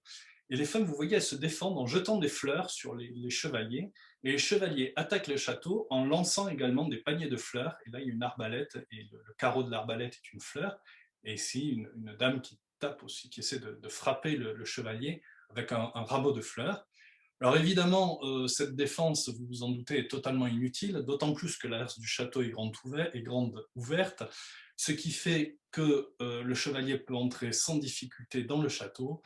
A: Et les femmes, vous voyez, elles se défendent en jetant des fleurs sur les chevaliers, et les chevaliers attaquent le château en lançant également des paniers de fleurs, et là il y a une arbalète, et le carreau de l'arbalète est une fleur, et ici une dame qui tape aussi, qui essaie de frapper le chevalier avec un rameau de fleurs. Alors évidemment, cette défense, vous vous en doutez, est totalement inutile, d'autant plus que l'herse du château est grande ouverte, ce qui fait que le chevalier peut entrer sans difficulté dans le château,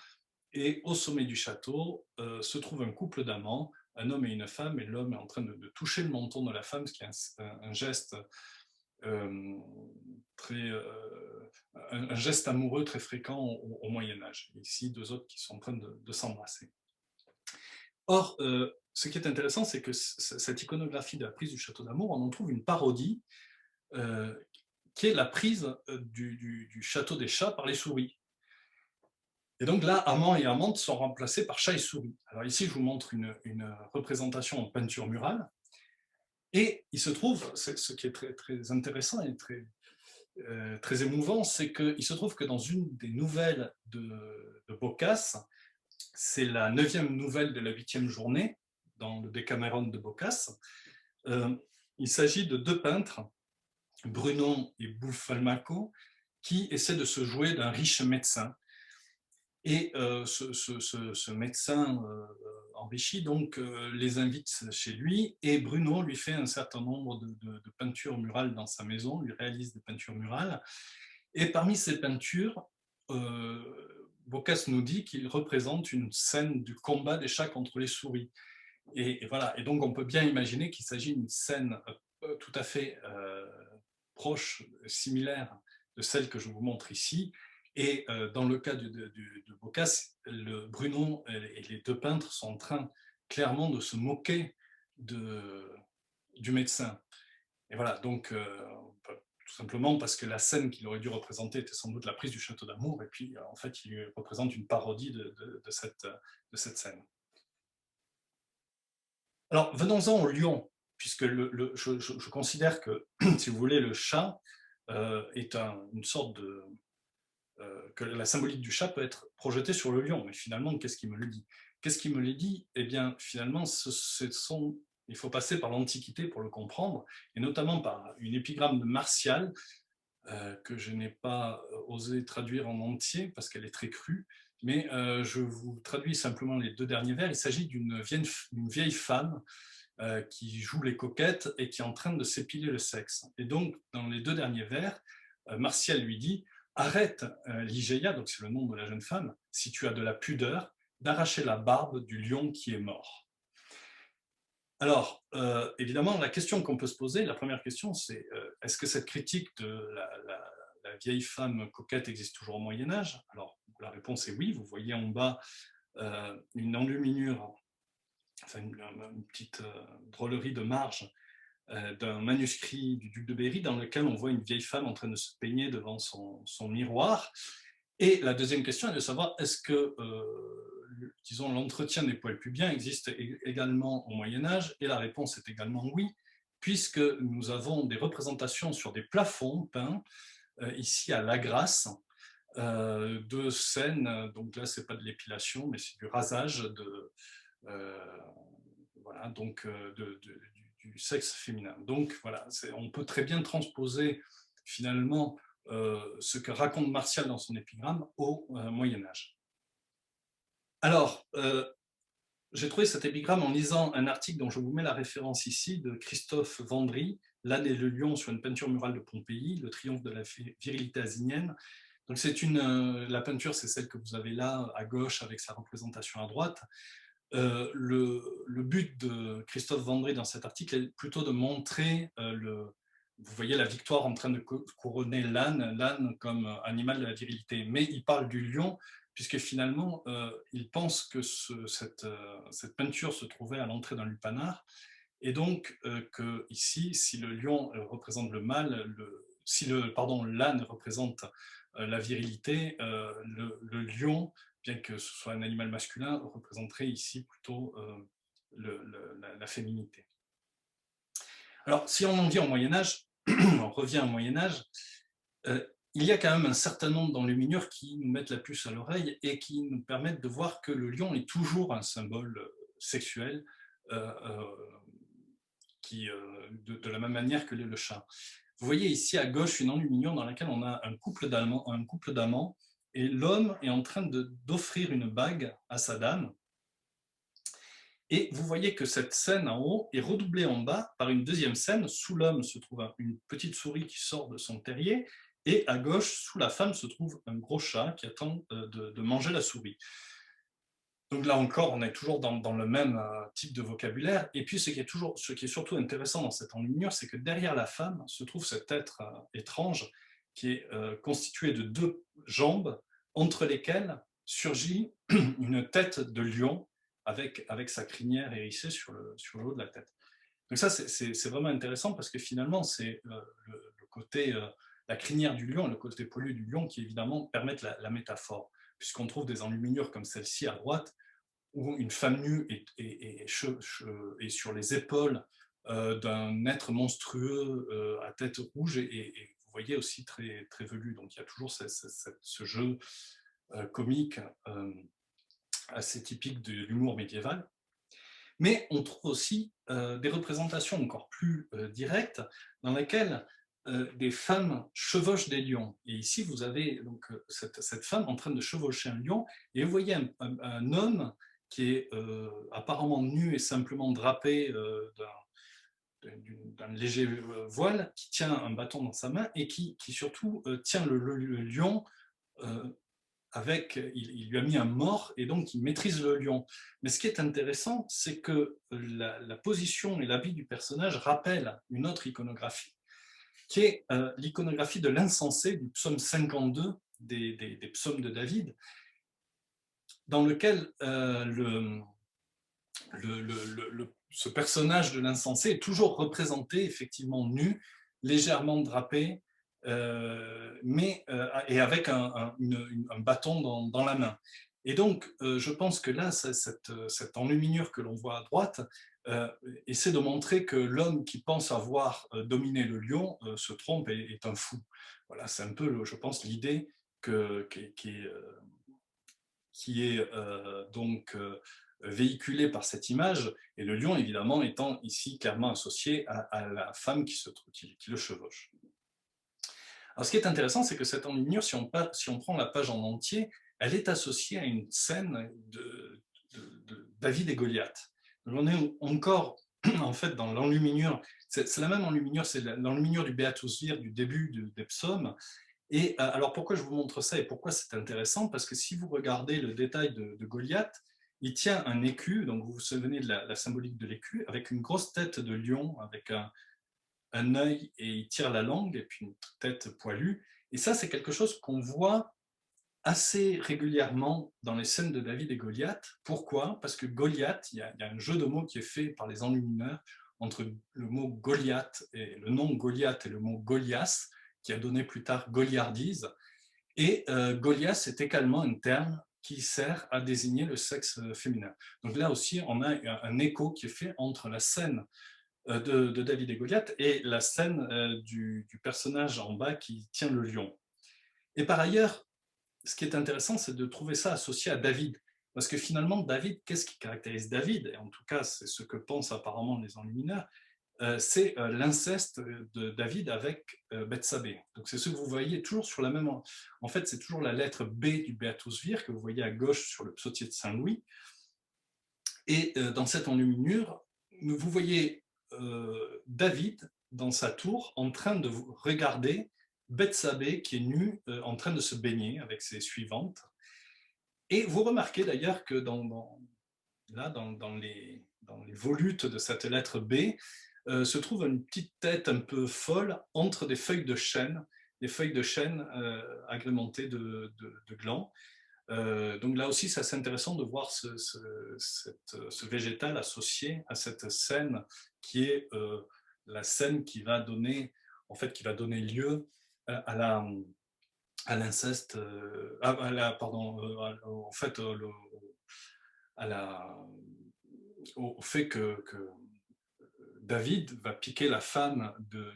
A: et au sommet du château se trouve un couple d'amants, un homme et une femme, et l'homme est en train de toucher le menton de la femme, ce qui est un geste très, un geste amoureux très fréquent au Moyen-Âge. Ici, deux autres qui sont en train de s'embrasser. Or, ce qui est intéressant, c'est que cette iconographie de la prise du château d'Amour, on en trouve une parodie euh, qui est la prise du château des chats par les souris. Et donc là, amant et amante sont remplacés par chat et souris. Alors ici, je vous montre une représentation en peinture murale. Et il se trouve, ce qui est très, très intéressant et très émouvant, c'est qu'il se trouve que dans une des nouvelles de Boccace, c'est la 9e nouvelle de la 8e journée, dans le Décameron de Boccace, il s'agit de deux peintres, Bruno et Buffalmacco, qui essaient de se jouer d'un riche médecin. Et ce médecin enrichi donc les invite chez lui, et Bruno lui fait un certain nombre de peintures murales dans sa maison, lui réalise des peintures murales. Et parmi ces peintures, Boccace nous dit qu'il représente une scène du combat des chats contre les souris. Et voilà. Et donc on peut bien imaginer qu'il s'agit d'une scène tout à fait proche, similaire de celle que je vous montre ici. Et dans le cas de Boccace, Bruno et les deux peintres sont en train clairement de se moquer du médecin. Et voilà, donc tout simplement parce que la scène qu'il aurait dû représenter était sans doute la prise du château d'Amour, et puis en fait il représente une parodie de cette scène. Alors venons-en au lion, puisque je considère que, si vous voulez, le chat est une sorte de... que la symbolique du chat peut être projetée sur le lion. Mais finalement, qu'est-ce qui me le dit? Qu'est-ce qui me le dit? Eh bien, finalement, il faut passer par l'Antiquité pour le comprendre, et notamment par une épigramme de Martial, que je n'ai pas osé traduire en entier parce qu'elle est très crue, mais je vous traduis simplement les deux derniers vers. Il s'agit d'une vieille femme qui joue les coquettes et qui est en train de s'épiler le sexe. Et donc, dans les deux derniers vers, Martial lui dit « Arrête, Ligéia, donc c'est le nom de la jeune femme, si tu as de la pudeur, d'arracher la barbe du lion qui est mort. » Alors, évidemment, la question qu'on peut se poser, la première question, c'est est-ce que cette critique de la vieille femme coquette existe toujours au Moyen-Âge? Alors, la réponse est oui. Vous voyez en bas une enluminure, enfin une petite drôlerie de marge d'un manuscrit du duc de Berry dans lequel on voit une vieille femme en train de se peigner devant son miroir. Et la deuxième question est de savoir est-ce que, disons, l'entretien des poils pubiens existe également au Moyen-Âge? Et la réponse est également oui, puisque nous avons des représentations sur des plafonds peints, ici à Lagrasse, de scènes, donc là c'est pas de l'épilation, mais c'est du rasage voilà, donc du sexe féminin. Donc voilà, on peut très bien transposer finalement ce que raconte Martial dans son épigramme au Moyen-Âge. Alors, j'ai trouvé cet épigramme en lisant un article dont je vous mets la référence ici, de Christophe Vendry, L'âne et le lion sur une peinture murale de Pompéi, le triomphe de la virilité asinienne. Donc la peinture, c'est celle que vous avez là à gauche avec sa représentation à droite. Le but de Christophe Vendry dans cet article est plutôt de montrer vous voyez la victoire en train de couronner l'âne comme animal de la virilité, mais il parle du lion puisque finalement il pense que cette peinture se trouvait à l'entrée d'un lupanar, et donc que ici, si le lion représente le mâle, si l'âne représente la virilité, le lion, bien que ce soit un animal masculin, représenterait ici plutôt la féminité. Alors, si on en vient au Moyen-Âge, on revient au Moyen-Âge, il y a quand même un certain nombre d'enluminures qui nous mettent la puce à l'oreille et qui nous permettent de voir que le lion est toujours un symbole sexuel, de la même manière que le chat. Vous voyez ici à gauche une enluminure dans laquelle on a un couple d'amants, et l'homme est en train d'offrir une bague à sa dame. Et vous voyez que cette scène en haut est redoublée en bas par une deuxième scène. Sous l'homme se trouve une petite souris qui sort de son terrier, et à gauche, sous la femme, se trouve un gros chat qui attend de manger la souris. Donc là encore, on est toujours dans le même type de vocabulaire. Et puis, ce qui est surtout intéressant dans cette enluminure, c'est que derrière la femme se trouve cet être étrange qui est constitué de deux jambes entre lesquelles surgit une tête de lion avec sa crinière hérissée sur le haut de la tête. Donc ça, c'est vraiment intéressant parce que finalement, c'est le côté, la crinière du lion, le côté poilu du lion qui évidemment permettent la métaphore, puisqu'on trouve des enluminures comme celle-ci à droite, où une femme nue est sur les épaules d'un être monstrueux à tête rouge et vous voyez aussi très, très velu. Donc il y a toujours ce jeu comique assez typique de l'humour médiéval. Mais on trouve aussi des représentations encore plus directes dans lesquelles des femmes chevauchent des lions. Et ici, vous avez donc cette femme en train de chevaucher un lion, et vous voyez un homme qui est apparemment nu et simplement drapé d'un léger voile, qui tient un bâton dans sa main et qui surtout tient le lion il lui a mis un mors et donc il maîtrise le lion. Mais ce qui est intéressant, c'est que la position et l'habit du personnage rappellent une autre iconographie, qui est l'iconographie de l'insensé du psaume 52 des psaumes de David, dans lequel ce personnage de l'insensé est toujours représenté effectivement nu, légèrement drapé, et avec un bâton dans la main. Et donc, je pense que là, cette enluminure que l'on voit à droite essaie de montrer que l'homme qui pense avoir dominé le lion se trompe et est un fou. Voilà, c'est un peu, je pense, l'idée qui est donc véhiculée par cette image, et le lion, évidemment, étant ici clairement associé à la femme qui le chevauche. Alors, ce qui est intéressant, c'est que cette enluminure, si on prend la page en entier, elle est associée à une scène de David et Goliath. Donc, on est encore, en fait, dans l'enluminure, c'est la même enluminure, c'est l'enluminure du Beatus Vir du début des psaumes. Et alors, pourquoi je vous montre ça et pourquoi c'est intéressant? Parce que si vous regardez le détail de Goliath, il tient un écu, donc vous vous souvenez de la symbolique de l'écu, avec une grosse tête de lion, avec un œil et il tire la langue, et puis une tête poilue. Et ça, c'est quelque chose qu'on voit assez régulièrement dans les scènes de David et Goliath. Pourquoi? Parce que Goliath, il y a un jeu de mots qui est fait par les enlumineurs entre le mot Goliath et le nom Goliath et le mot Goliath, qui a donné plus tard goliardise. Et Goliath est également un terme qui sert à désigner le sexe féminin. Donc là aussi, on a un écho qui est fait entre la scène de David et Goliath et la scène du personnage en bas qui tient le lion. Et par ailleurs, ce qui est intéressant, c'est de trouver ça associé à David. Parce que finalement, David, qu'est-ce qui caractérise David? Et en tout cas, c'est ce que pensent apparemment les enlumineurs, c'est l'inceste de David avec Bethsabée. Donc c'est ce que vous voyez toujours sur la même... En fait, c'est toujours la lettre B du Beatus Vir que vous voyez à gauche sur le psautier de Saint-Louis. Et dans cette enluminure, vous voyez David dans sa tour en train de regarder Bethsabée qui est nue en train de se baigner avec ses suivantes. Et vous remarquez d'ailleurs que dans les volutes de cette lettre B se trouve une petite tête un peu folle entre des feuilles de chêne, agrémentées de glands. Donc là aussi, c'est assez intéressant de voir ce végétal associé à cette scène qui est la scène qui va donner, en fait, qui va donner lieu à l'inceste, en fait, au fait que David va piquer la femme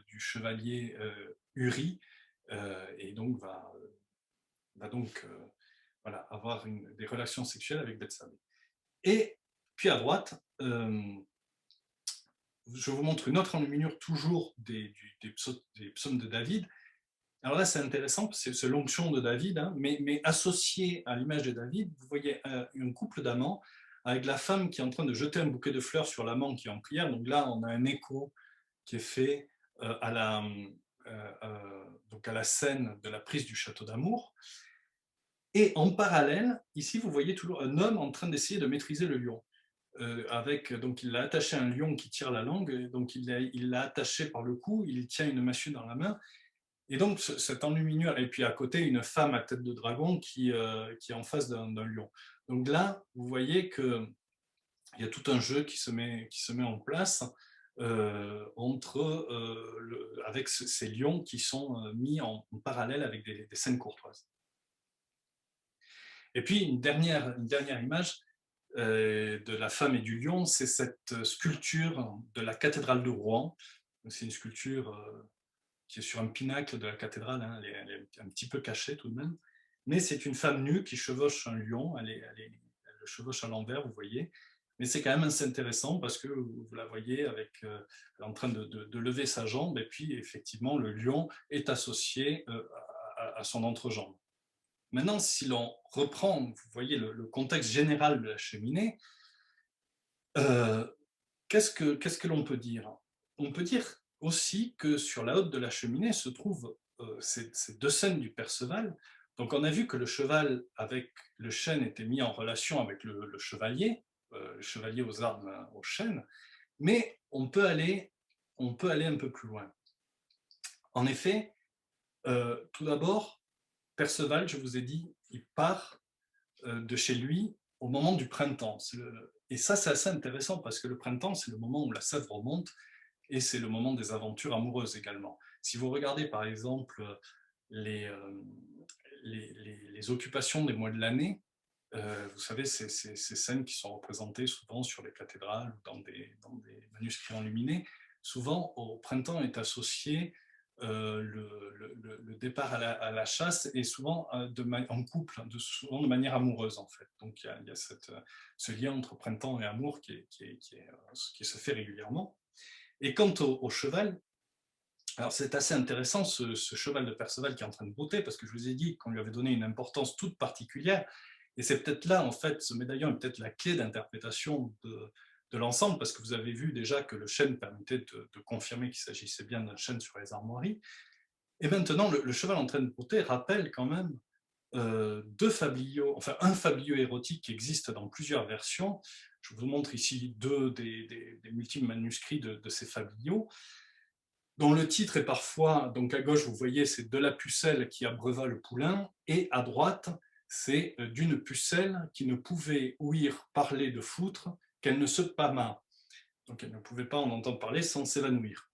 A: du chevalier Uri et donc va donc voilà, avoir des relations sexuelles avec Bethsabée. Et puis à droite, je vous montre une autre enluminure toujours des psaumes de David. Alors là, c'est intéressant, c'est l'onction de David, hein, mais associé à l'image de David, vous voyez un couple d'amants avec la femme qui est en train de jeter un bouquet de fleurs sur l'amant qui est en prière. Donc là, on a un écho qui est fait donc à la scène de la prise du château d'Amour. Et en parallèle, ici, vous voyez toujours un homme en train d'essayer de maîtriser le lion. Donc il a attaché un lion qui tire la langue, donc il l'a attaché par le cou, il tient une massue dans la main, et donc cet enluminure, et puis à côté une femme à tête de dragon qui est en face d'un lion. Donc là, vous voyez qu'il y a tout un jeu qui se met en place avec ces lions qui sont mis en parallèle avec des scènes courtoises. Et puis une dernière image de la femme et du lion, c'est cette sculpture de la cathédrale de Rouen. C'est une sculpture qui est sur un pinacle de la cathédrale, hein, elle est un petit peu cachée tout de même, mais c'est une femme nue qui chevauche un lion, elle le chevauche à l'envers, vous voyez, mais c'est quand même assez intéressant parce que vous la voyez en train de lever sa jambe, et puis effectivement le lion est associé à son entrejambe. Maintenant, si l'on reprend, vous voyez, le contexte général de la cheminée, euh, qu'est-ce que l'on peut dire? On peut dire aussi que sur la haute de la cheminée se trouvent ces deux scènes du Perceval. Donc on a vu que le cheval avec le chêne était mis en relation avec le chevalier aux armes, au chêne, mais on peut aller un peu plus loin. En effet, tout d'abord, Perceval, je vous ai dit, il part de chez lui au moment du printemps. Et ça, c'est assez intéressant parce que le printemps, c'est le moment où la sève remonte et c'est le moment des aventures amoureuses également. Si vous regardez par exemple les, euh, les occupations des mois de l'année, vous savez, ces scènes qui sont représentées souvent sur les cathédrales ou dans des manuscrits enluminés, souvent au printemps est associé le départ à la chasse, et souvent en couple, souvent de manière amoureuse en fait. Donc il y a ce lien entre printemps et amour qui se fait régulièrement. Et quant au cheval, alors c'est assez intéressant ce cheval de Perceval qui est en train de brouter, parce que je vous ai dit qu'on lui avait donné une importance toute particulière, et c'est peut-être là, en fait, ce médaillon est peut-être la clé d'interprétation de l'ensemble, parce que vous avez vu déjà que le chêne permettait de confirmer qu'il s'agissait bien d'un chêne sur les armoiries. Et maintenant, le cheval en train de brouter rappelle quand même deux fabliaux, enfin un fabliau érotique qui existe dans plusieurs versions. Je vous montre ici deux des multiples manuscrits de ces fabliaux, dont le titre est parfois, donc à gauche vous voyez c'est de la pucelle qui abreuva le poulain, et à droite c'est d'une pucelle qui ne pouvait ouïr parler de foutre qu'elle ne se pâma. Donc elle ne pouvait pas en entendre parler sans s'évanouir.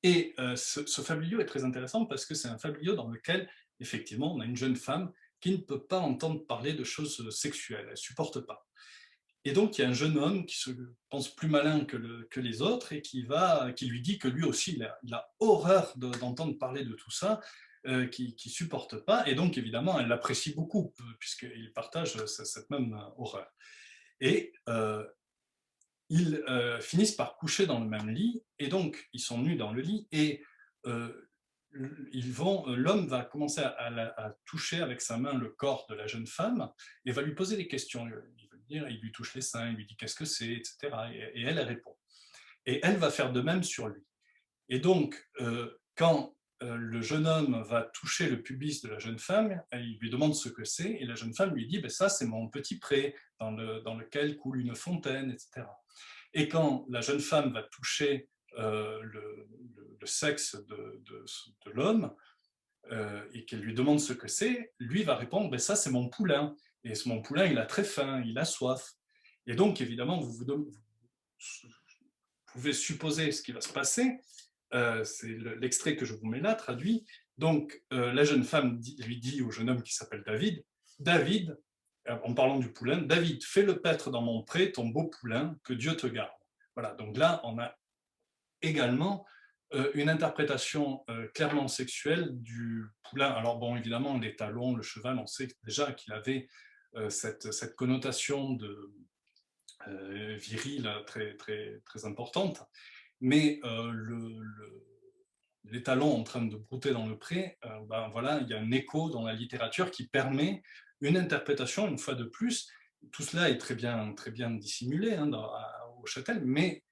A: Et ce fabliau est très intéressant parce que c'est un fabliau dans lequel effectivement on a une jeune femme qui ne peut pas entendre parler de choses sexuelles, elle ne supporte pas. Et donc, il y a un jeune homme qui se pense plus malin que les autres et qui lui dit que lui aussi, il a horreur d'entendre parler de tout ça, qui ne supporte pas. Et donc, évidemment, elle l'apprécie beaucoup, puisqu'il partage cette même horreur. Et ils finissent par coucher dans le même lit, et donc, ils sont nus dans le lit, et l'homme va commencer à toucher avec sa main le corps de la jeune femme et va lui poser des questions. Il lui touche les seins, il lui dit qu'est-ce que c'est, etc. Et elle répond. Et elle va faire de même sur lui. Et donc, quand le jeune homme va toucher le pubis de la jeune femme, il lui demande ce que c'est, et la jeune femme lui dit ben, ça c'est mon petit pré dans lequel coule une fontaine, etc. Et quand la jeune femme va toucher le sexe de l'homme, et qu'elle lui demande ce que c'est, lui va répondre ben ça c'est mon poulain, et mon poulain il a très faim, il a soif. Et donc évidemment vous pouvez supposer ce qui va se passer, c'est l'extrait que je vous mets là, traduit. Donc la jeune femme lui dit au jeune homme qui s'appelle David, David, en parlant du poulain, David, fais-le paître dans mon pré, ton beau poulain, que Dieu te garde. Voilà, donc là on a également une interprétation clairement sexuelle du poulain. Alors bon, évidemment, les talons, le cheval, on sait déjà qu'il avait cette connotation de virile très importante, mais les talons en train de brouter dans le pré, ben voilà, il y a un écho dans la littérature qui permet une interprétation, une fois de plus. Tout cela est très bien dissimulé hein, au Châtel, mais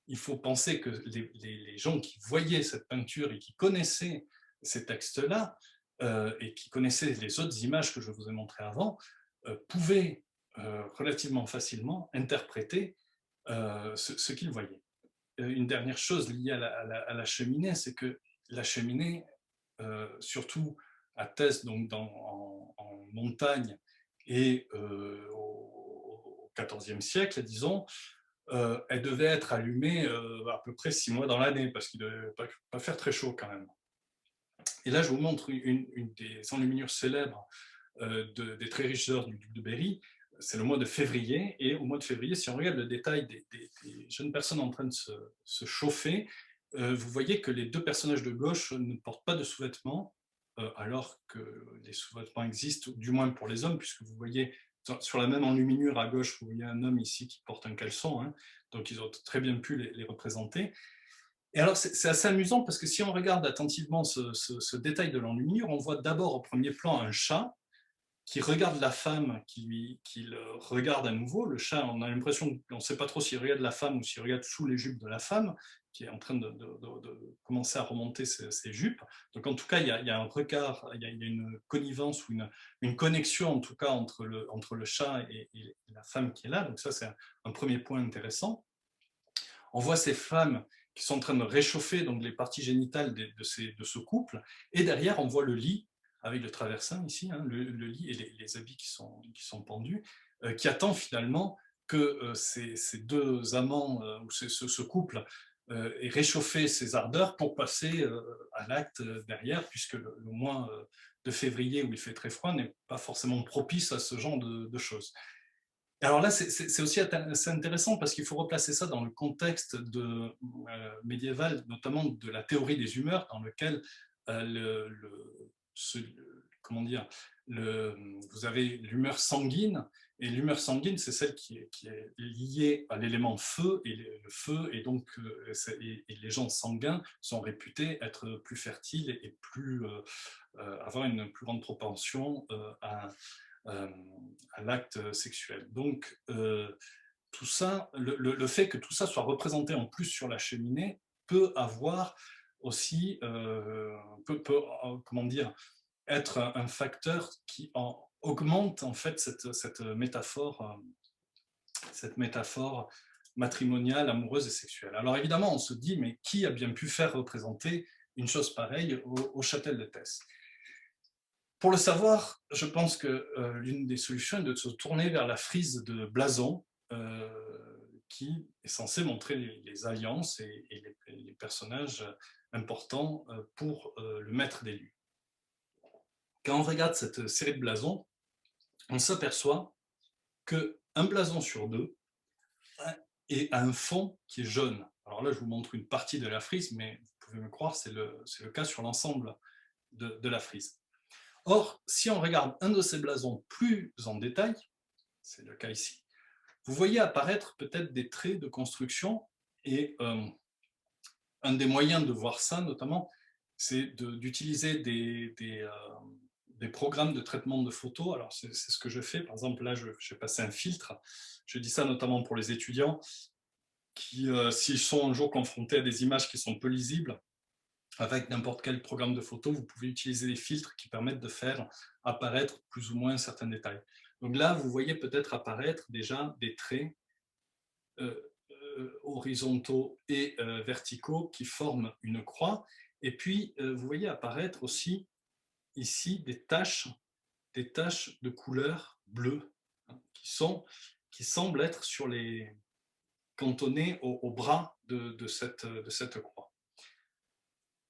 A: il faut penser que les gens qui voyaient cette peinture et qui connaissaient ces textes-là et qui connaissait les autres images que je vous ai montrées avant, pouvait relativement facilement interpréter ce qu'il voyait. Une dernière chose liée à la cheminée, c'est que la cheminée, surtout à Thèse, donc en montagne, et au XIVe siècle, disons, elle devait être allumée à peu près 6 mois dans l'année, parce qu'il ne devait pas faire très chaud quand même. Et là, je vous montre une des enluminures célèbres des très riches heures du duc de Berry. C'est le mois de février, et au mois de février, si on regarde le détail des jeunes personnes en train de se chauffer, vous voyez que les deux personnages de gauche ne portent pas de sous-vêtements, alors que les sous-vêtements existent, du moins pour les hommes, puisque vous voyez sur la même enluminure à gauche, vous voyez un homme ici qui porte un caleçon, hein, donc ils ont très bien pu les représenter. Et alors, c'est assez amusant parce que si on regarde attentivement ce détail de l'enluminure, on voit d'abord au premier plan un chat qui regarde la femme, qui le regarde à nouveau. Le chat, on a l'impression qu'on ne sait pas trop s'il regarde la femme ou s'il regarde sous les jupes de la femme, qui est en train de commencer à remonter ses jupes. Donc en tout cas, il y a un regard, il y a une connivence ou une connexion en tout cas entre le chat et la femme qui est là. Donc ça, c'est un premier point intéressant. On voit ces femmes qui sont en train de réchauffer donc les parties génitales de ce couple, et derrière on voit le lit avec le traversin ici, hein, le lit et les habits qui sont pendus, qui attend finalement que ces deux amants, ou ce couple, ait réchauffé ses ardeurs pour passer à l'acte derrière, puisque le mois de février où il fait très froid n'est pas forcément propice à ce genre de choses. Alors là, c'est aussi assez intéressant parce qu'il faut replacer ça dans le contexte médiéval, notamment de la théorie des humeurs, dans lequel comment dire, vous avez l'humeur sanguine, et l'humeur sanguine, c'est celle qui est liée à l'élément feu, et le feu, et donc et les gens sanguins sont réputés être plus fertiles et avoir une plus grande propension euh, à l'acte sexuel. Donc, tout ça, le fait que tout ça soit représenté en plus sur la cheminée peut avoir aussi, comment dire, être un facteur qui augmente en fait cette métaphore matrimoniale, amoureuse et sexuelle. Alors évidemment, on se dit, mais qui a bien pu faire représenter une chose pareille au Châtel de Thèse? Pour le savoir, je pense que l'une des solutions est de se tourner vers la frise de blason, euh, qui est censée montrer les alliances et les personnages importants pour le maître des lieux. Quand on regarde cette série de blasons, on s'aperçoit qu'un blason sur deux a un fond qui est jaune. Alors là, je vous montre une partie de la frise, mais vous pouvez me croire, c'est le cas sur l'ensemble de la frise. Or, si on regarde un de ces blasons plus en détail, c'est le cas ici, vous voyez apparaître peut-être des traits de construction, et un des moyens de voir ça, notamment, c'est d'utiliser des programmes de traitement de photos. Alors, c'est ce que je fais. Par exemple, là, je vais passer un filtre. Je dis ça notamment pour les étudiants qui, s'ils sont un jour confrontés à des images qui sont peu lisibles, avec n'importe quel programme de photo, vous pouvez utiliser des filtres qui permettent de faire apparaître plus ou moins certains détails. Donc là, vous voyez peut-être apparaître déjà des traits horizontaux et verticaux qui forment une croix. Et puis, vous voyez apparaître aussi ici des taches de couleur bleue, hein, qui semblent être cantonnées au bras de cette croix.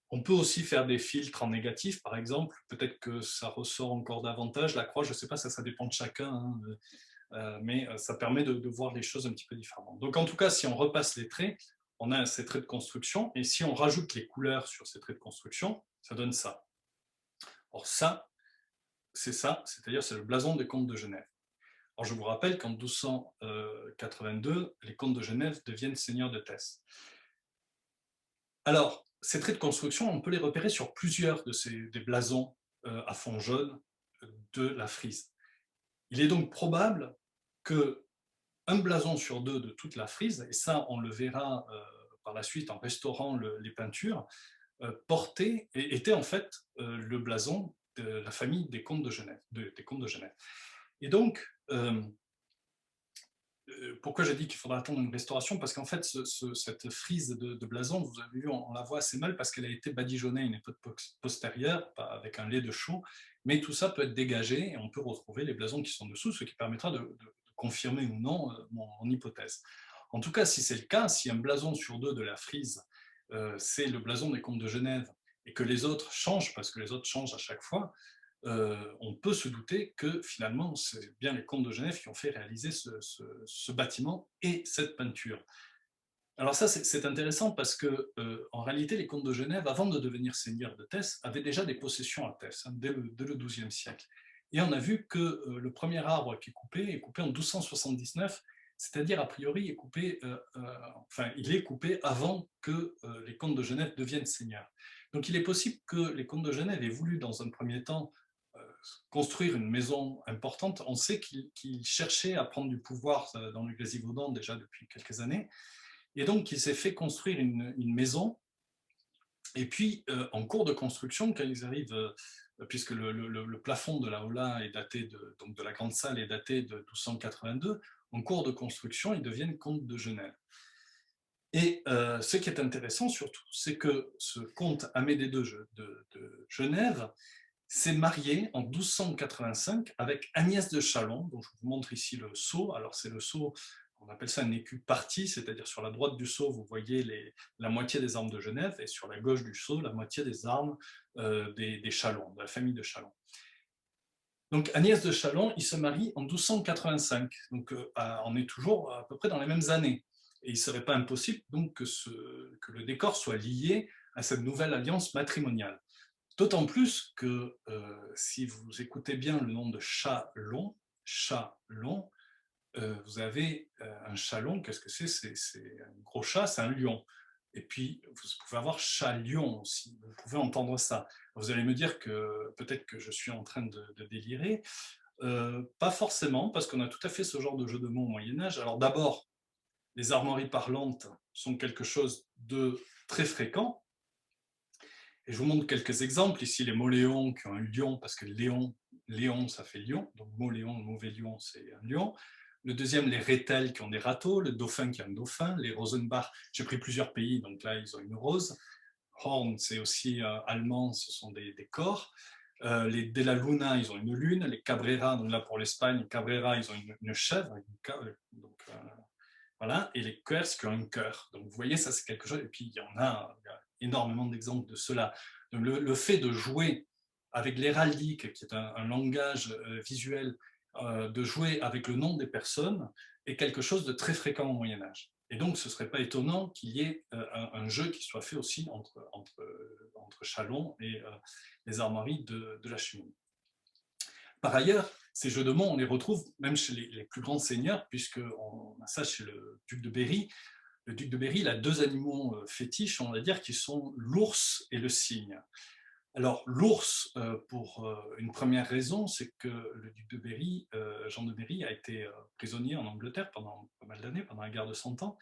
A: On peut aussi faire des filtres en négatif, par exemple. Peut-être que ça ressort encore davantage. La croix, je ne sais pas, ça dépend de chacun, hein, mais ça permet de voir les choses un petit peu différemment. Donc en tout cas, si on repasse les traits, on a ces traits de construction, et si on rajoute les couleurs sur ces traits de construction, ça donne ça. Or ça, c'est-à-dire c'est le blason des comtes de Genève. Alors je vous rappelle qu'en 1282, les comtes de Genève deviennent seigneurs de Thèse. Alors, ces traits de construction, on peut les repérer sur plusieurs des blasons à fond jaune de la frise. Il est donc probable qu'un blason sur deux de toute la frise, et ça on le verra par la suite en restaurant les peintures, était en fait le blason la famille des comtes de Genève. Des comtes de Genève. Et donc, pourquoi j'ai dit qu'il faudra attendre une restauration? Parce qu'en fait, cette frise de blason, vous avez vu, on la voit assez mal parce qu'elle a été badigeonnée à une époque postérieure, avec un lait de chaux, mais tout ça peut être dégagé et on peut retrouver les blasons qui sont dessous, ce qui permettra de confirmer ou non mon hypothèse. En tout cas, si c'est le cas, si un blason sur deux de la frise, c'est le blason des comtes de Genève, et que les autres changent, parce que les autres changent à chaque fois, on peut se douter que finalement, c'est bien les comtes de Genève qui ont fait réaliser ce bâtiment et cette peinture. Alors ça, c'est intéressant parce que, en réalité, les comtes de Genève, avant de devenir seigneurs de Tesse, avaient déjà des possessions à Tesse, hein, dès le XIIe siècle. Et on a vu que le premier arbre qui est coupé en 1279, c'est-à-dire, a priori, il est coupé avant que les comtes de Genève deviennent seigneurs. Donc il est possible que les comtes de Genève aient voulu, dans un premier temps, construire une maison importante. On sait qu'il cherchait à prendre du pouvoir dans le Grésivaudan déjà depuis quelques années, et donc il s'est fait construire une maison, et puis en cours de construction, quand ils arrivent, puisque le plafond de la Aula est daté donc de la grande salle est daté de 1282, en cours de construction, ils deviennent comtes de Genève. Et ce qui est intéressant surtout, c'est que ce comte Amédée II de Genève s'est marié en 1285 avec Agnès de Châlons, dont je vous montre ici le sceau. Alors c'est le sceau, on appelle ça un écu parti, c'est-à-dire sur la droite du sceau, vous voyez la moitié des armes de Genève, et sur la gauche du sceau, la moitié des armes des Châlons, de la famille de Châlons. Donc Agnès de Châlons, il se marie en 1285, donc on est toujours à peu près dans les mêmes années. Et il ne serait pas impossible donc que le décor soit lié à cette nouvelle alliance matrimoniale. D'autant plus que si vous écoutez bien le nom de Châlons, vous avez un chalon, qu'est-ce que c'est? C'est un gros chat, c'est un lion. Et puis, vous pouvez avoir chat-lion aussi, vous pouvez entendre ça. Vous allez me dire que peut-être que je suis en train de délirer. Pas forcément, parce qu'on a tout à fait ce genre de jeu de mots au Moyen-Âge. Alors d'abord, les armoiries parlantes sont quelque chose de très fréquent. Et je vous montre quelques exemples. Ici, les moléons qui ont un lion, parce que léon, ça fait lion. Donc, moléon, le mauvais lion, c'est un lion. Le deuxième, les rétels qui ont des râteaux. Le dauphin qui a un dauphin. Les Rosenbach, j'ai pris plusieurs pays, donc là, ils ont une rose. Horn, c'est aussi allemand, ce sont des corps. Les De la Luna, ils ont une lune. Les Cabrera, donc là pour l'Espagne, Cabrera, ils ont une chèvre. Donc, voilà. Et les Quers qui ont un cœur. Donc vous voyez, ça c'est quelque chose. Et puis il y a énormément d'exemples de cela. Donc, le fait de jouer avec l'héraldique, qui est un langage visuel, de jouer avec le nom des personnes, est quelque chose de très fréquent au Moyen-Âge. Et donc, ce ne serait pas étonnant qu'il y ait un jeu qui soit fait aussi entre Châlons et les armoiries de la Cheminée. Par ailleurs, ces jeux de mots, on les retrouve même chez les plus grands seigneurs, puisqu'on a ça chez le duc de Berry. Le duc de Berry, il a deux animaux fétiches, on va dire, qui sont l'ours et le cygne. Alors, l'ours, pour une première raison, c'est que le duc de Berry, Jean de Berry, a été prisonnier en Angleterre pendant pas mal d'années, pendant la guerre de 100 ans,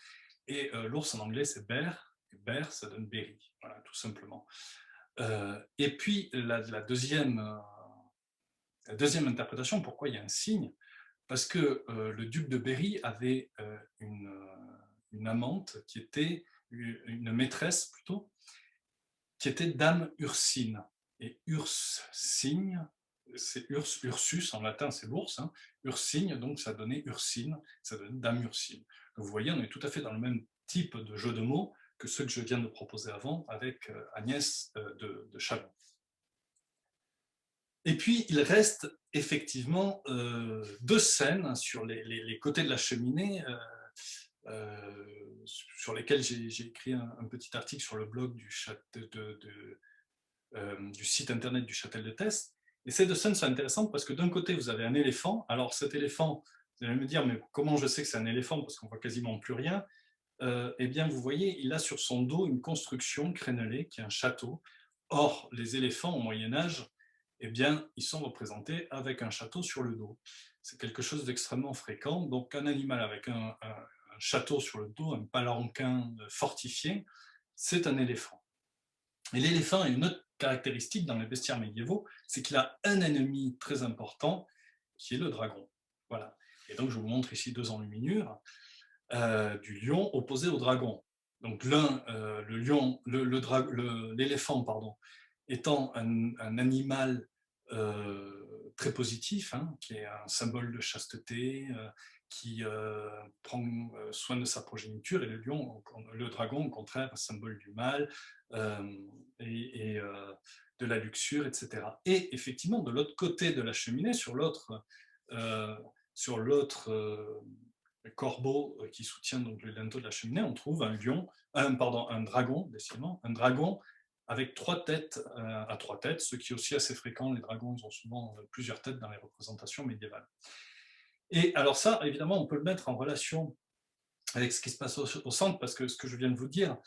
A: et l'ours en anglais, c'est bear, et bear, ça donne Berry, voilà, tout simplement. Et puis, la deuxième interprétation, pourquoi il y a un cygne, parce que le duc de Berry avait une amante qui était une maîtresse plutôt, qui était Dame Ursine. Et Ursigne, c'est Ursus, en latin c'est l'ours, hein. Ursigne, donc ça donnait Ursine, ça donnait Dame Ursine. Donc vous voyez, on est tout à fait dans le même type de jeu de mots que ceux que je viens de proposer avant avec Agnès de Châlons. Et puis, il reste effectivement deux scènes sur les côtés de la cheminée, sur lesquelles j'ai écrit un petit article sur le blog du site internet du Châtel de Teste. Et ces deux scènes sont intéressantes parce que d'un côté, vous avez un éléphant. Alors cet éléphant, vous allez me dire, mais comment je sais que c'est un éléphant parce qu'on voit quasiment plus rien? Eh bien, vous voyez, il a sur son dos une construction crénelée qui est un château. Or, les éléphants au Moyen-Âge, eh bien, ils sont représentés avec un château sur le dos. C'est quelque chose d'extrêmement fréquent. Donc, un animal avec un château sur le dos, un palanquin fortifié, c'est un éléphant. Et l'éléphant a une autre caractéristique dans les bestiaires médiévaux, c'est qu'il a un ennemi très important, qui est le dragon. Voilà. Et donc, je vous montre ici deux enluminures du lion opposé au dragon. Donc, l'un, le lion, l'éléphant, pardon, étant un animal très positif, hein, qui est un symbole de chasteté, qui prend soin de sa progéniture, et le dragon, au contraire, un symbole du mal euh, et de la luxure, etc. Et effectivement, de l'autre côté de la cheminée, euh, sur l'autre corbeau qui soutient donc le linteau de la cheminée, on trouve un dragon, décidément, un dragon avec trois têtes à trois têtes, ce qui est aussi assez fréquent. Les dragons ils ont souvent plusieurs têtes dans les représentations médiévales. Et alors ça, évidemment, on peut le mettre en relation avec ce qui se passe au centre, parce que ce que je viens de vous dire,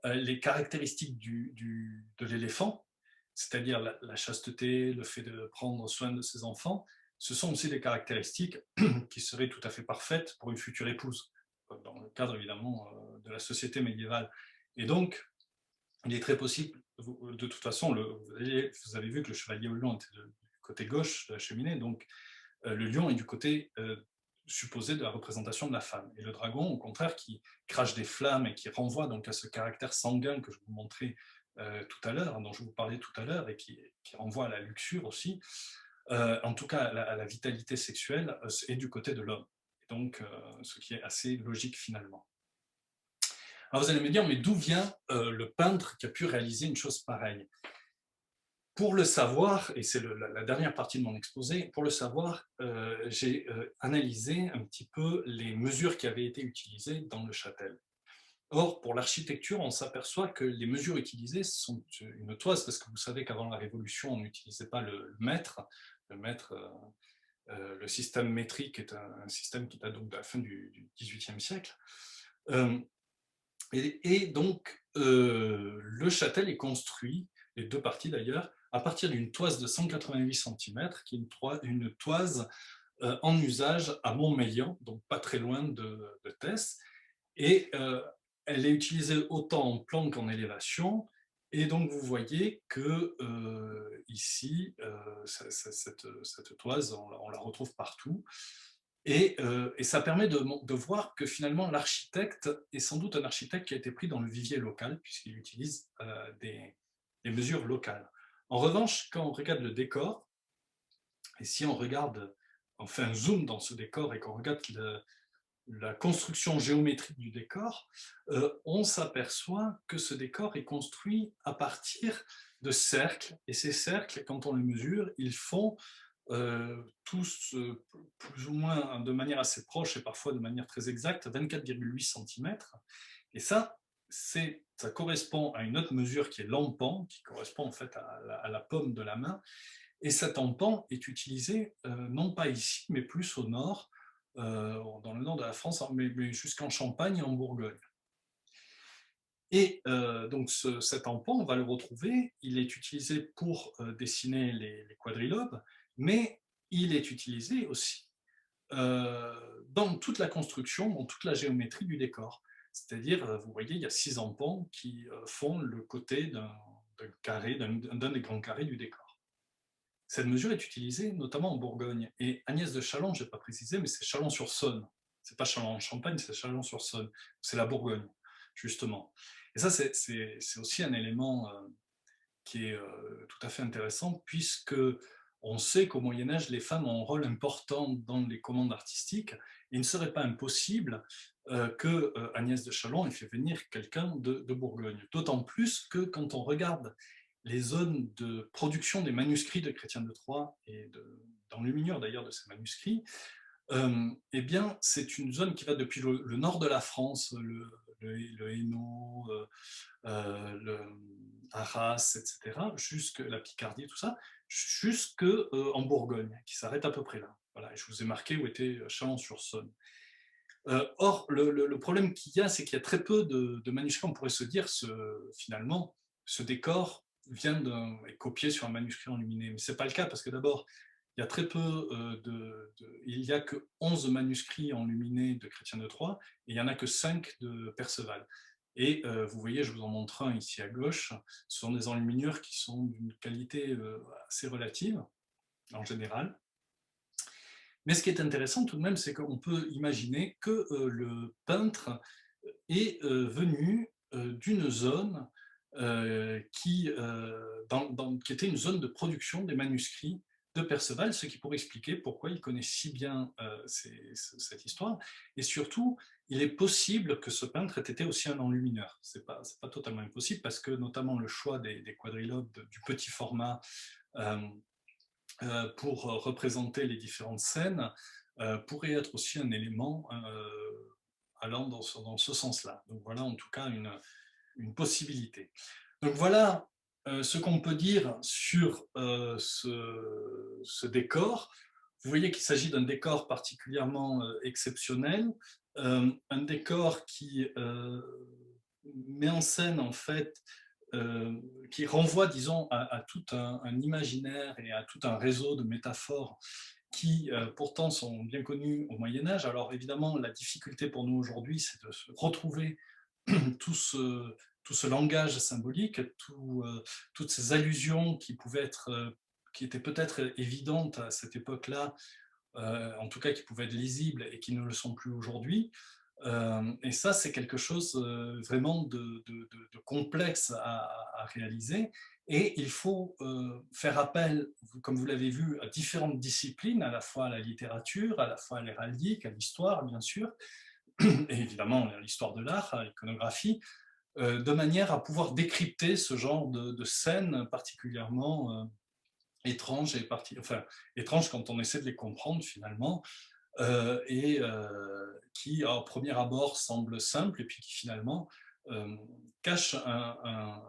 A: les caractéristiques de l'éléphant, c'est-à-dire la chasteté, le fait de prendre soin de ses enfants, ce sont aussi des caractéristiques qui seraient tout à fait parfaites pour une future épouse, dans le cadre évidemment de la société médiévale. Et donc, il est très possible, de toute façon, vous avez vu que le chevalier au lion était du côté gauche de la cheminée, donc le lion est du côté supposé de la représentation de la femme. Et le dragon, au contraire, qui crache des flammes et qui renvoie donc à ce caractère sanguin que je vous montrais tout à l'heure, dont je vous parlais tout à l'heure, et qui renvoie à la luxure aussi, en tout cas à la vitalité sexuelle, est du côté de l'homme. Donc, ce qui est assez logique finalement. Alors vous allez me dire, mais d'où vient le peintre qui a pu réaliser une chose pareille? Pour le savoir, et c'est la dernière partie de mon exposé, pour le savoir, j'ai analysé un petit peu les mesures qui avaient été utilisées dans le châtel. Or, pour l'architecture, on s'aperçoit que les mesures utilisées sont une toise, parce que vous savez qu'avant la Révolution, on n'utilisait pas le mètre. Le mètre, le système métrique est un système qui date donc de la fin du XVIIIe siècle. Et donc, le châtel est construit, les deux parties d'ailleurs, à partir d'une toise de 188 cm, qui est une toise en usage à Montmélian, donc pas très loin de Thèse. Et elle est utilisée autant en plan qu'en élévation. Et donc, vous voyez que ici, cette toise, on la retrouve partout. Et ça permet de voir que finalement l'architecte est sans doute un architecte qui a été pris dans le vivier local, puisqu'il utilise des mesures locales. En revanche, quand on regarde le décor, et si on fait un zoom dans ce décor et qu'on regarde la construction géométrique du décor, on s'aperçoit que ce décor est construit à partir de cercles, et ces cercles, quand on les mesure, ils font tous plus ou moins de manière assez proche et parfois de manière très exacte 24,8 cm. Et ça correspond à une autre mesure qui est l'empan, qui correspond en fait à la paume de la main. Et cet empan est utilisé non pas ici, mais plus au nord, dans le nord de la France, mais jusqu'en Champagne et en Bourgogne. Et donc cet empan, on va le retrouver, il est utilisé pour dessiner les quadrilobes, mais il est utilisé aussi dans toute la construction, dans toute la géométrie du décor. C'est-à-dire, vous voyez, il y a 6 empans qui font le côté d'un des grands carrés du décor. Cette mesure est utilisée notamment en Bourgogne. Et Agnès de Chalon, je n'ai pas précisé, mais c'est Chalon-sur-Saône. Ce n'est pas Chalon-en-Champagne, c'est Chalon-sur-Saône. C'est la Bourgogne, justement. Et ça, c'est aussi un élément qui est tout à fait intéressant, puisque on sait qu'au Moyen-Âge, les femmes ont un rôle important dans les commandes artistiques. Il ne serait pas impossible que Agnès de Chalon ait fait venir quelqu'un de Bourgogne. D'autant plus que quand on regarde les zones de production des manuscrits de Chrétien de Troyes et d'enluminure d'ailleurs de ces manuscrits, eh bien, c'est une zone qui va depuis le nord de la France, le Hainaut, le Arras, etc., jusque la Picardie, tout ça, jusque en Bourgogne, qui s'arrête à peu près là. Voilà, et je vous ai marqué où était Chalon-sur-Saône. Or, le problème qu'il y a, c'est qu'il y a très peu de manuscrits. On pourrait se dire, finalement, ce décor est copié sur un manuscrit enluminé. Mais ce n'est pas le cas, parce que d'abord, il y a très peu il n'y a que 11 manuscrits enluminés de Chrétien de Troyes, et il n'y en a que 5 de Perceval. Et vous voyez, je vous en montre un ici à gauche, ce sont des enluminures qui sont d'une qualité assez relative, en général. Mais ce qui est intéressant tout de même, c'est qu'on peut imaginer que le peintre est venu d'une zone qui était une zone de production des manuscrits de Perceval, ce qui pourrait expliquer pourquoi il connaît si bien cette histoire. Et surtout, il est possible que ce peintre ait été aussi un enlumineur. C'est pas totalement impossible, parce que notamment le choix des quadrilobes du petit format euh, pour représenter les différentes scènes pourrait être aussi un élément allant dans ce sens-là. Donc voilà en tout cas une possibilité. Donc voilà ce qu'on peut dire sur ce décor. Vous voyez qu'il s'agit d'un décor particulièrement exceptionnel, un décor qui met en scène en fait qui renvoie, disons, à tout un imaginaire et à tout un réseau de métaphores qui pourtant sont bien connues au Moyen-Âge. Alors évidemment, la difficulté pour nous aujourd'hui, c'est de se retrouver tout ce langage symbolique, toutes ces allusions qui pouvaient être, qui étaient peut-être évidentes à cette époque-là, en tout cas qui pouvaient être lisibles et qui ne le sont plus aujourd'hui. Et ça, c'est quelque chose vraiment de complexe à réaliser. Et il faut faire appel, comme vous l'avez vu, à différentes disciplines, à la fois à la littérature, à la fois à l'héraldique, à l'histoire, bien sûr, et évidemment à l'histoire de l'art, à l'iconographie, de manière à pouvoir décrypter ce genre de scènes particulièrement étranges, enfin, étranges quand on essaie de les comprendre finalement, et qui, au premier abord, semble simple, et puis qui finalement cache un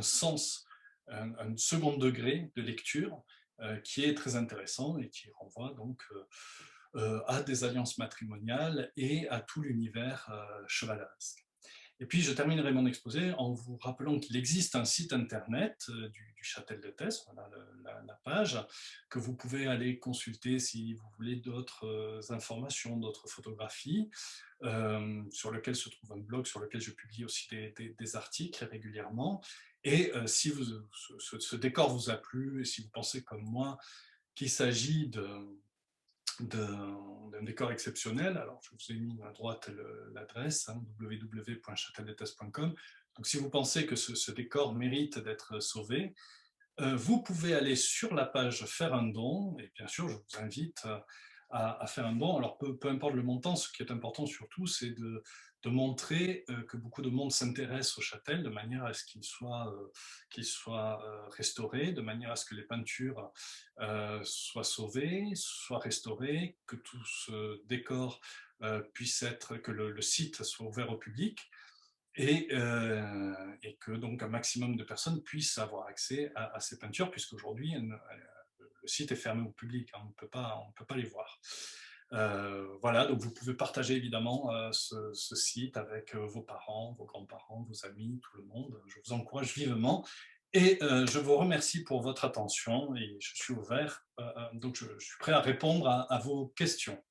A: sens, un second degré de lecture qui est très intéressant et qui renvoie donc à des alliances matrimoniales et à tout l'univers chevaleresque. Et puis, je terminerai mon exposé en vous rappelant qu'il existe un site internet du Châtel de Thèse, voilà la page, que vous pouvez aller consulter si vous voulez d'autres informations, d'autres photographies, sur lequel se trouve un blog sur lequel je publie aussi des articles régulièrement. Et si ce décor vous a plu, et si vous pensez comme moi qu'il s'agit d'un décor exceptionnel. Alors, je vous ai mis à droite l'adresse, hein, www.chateldethèse.com. Donc, si vous pensez que ce décor mérite d'être sauvé, vous pouvez aller sur la page faire un don, et bien sûr, je vous invite à faire un don. Alors, peu importe le montant, ce qui est important surtout, c'est de montrer que beaucoup de monde s'intéresse au châtel, de manière à ce qu'il soit restauré, de manière à ce que les peintures soient sauvées, soient restaurées, que tout ce décor puisse être, que le site soit ouvert au public, et que donc un maximum de personnes puissent avoir accès à ces peintures, puisqu'aujourd'hui le site est fermé au public, hein, on ne peut pas les voir. Voilà, donc vous pouvez partager évidemment ce site avec vos parents, vos grands-parents, vos amis, tout le monde. Je vous encourage vivement et je vous remercie pour votre attention, et je suis ouvert, donc je suis prêt à répondre à vos questions.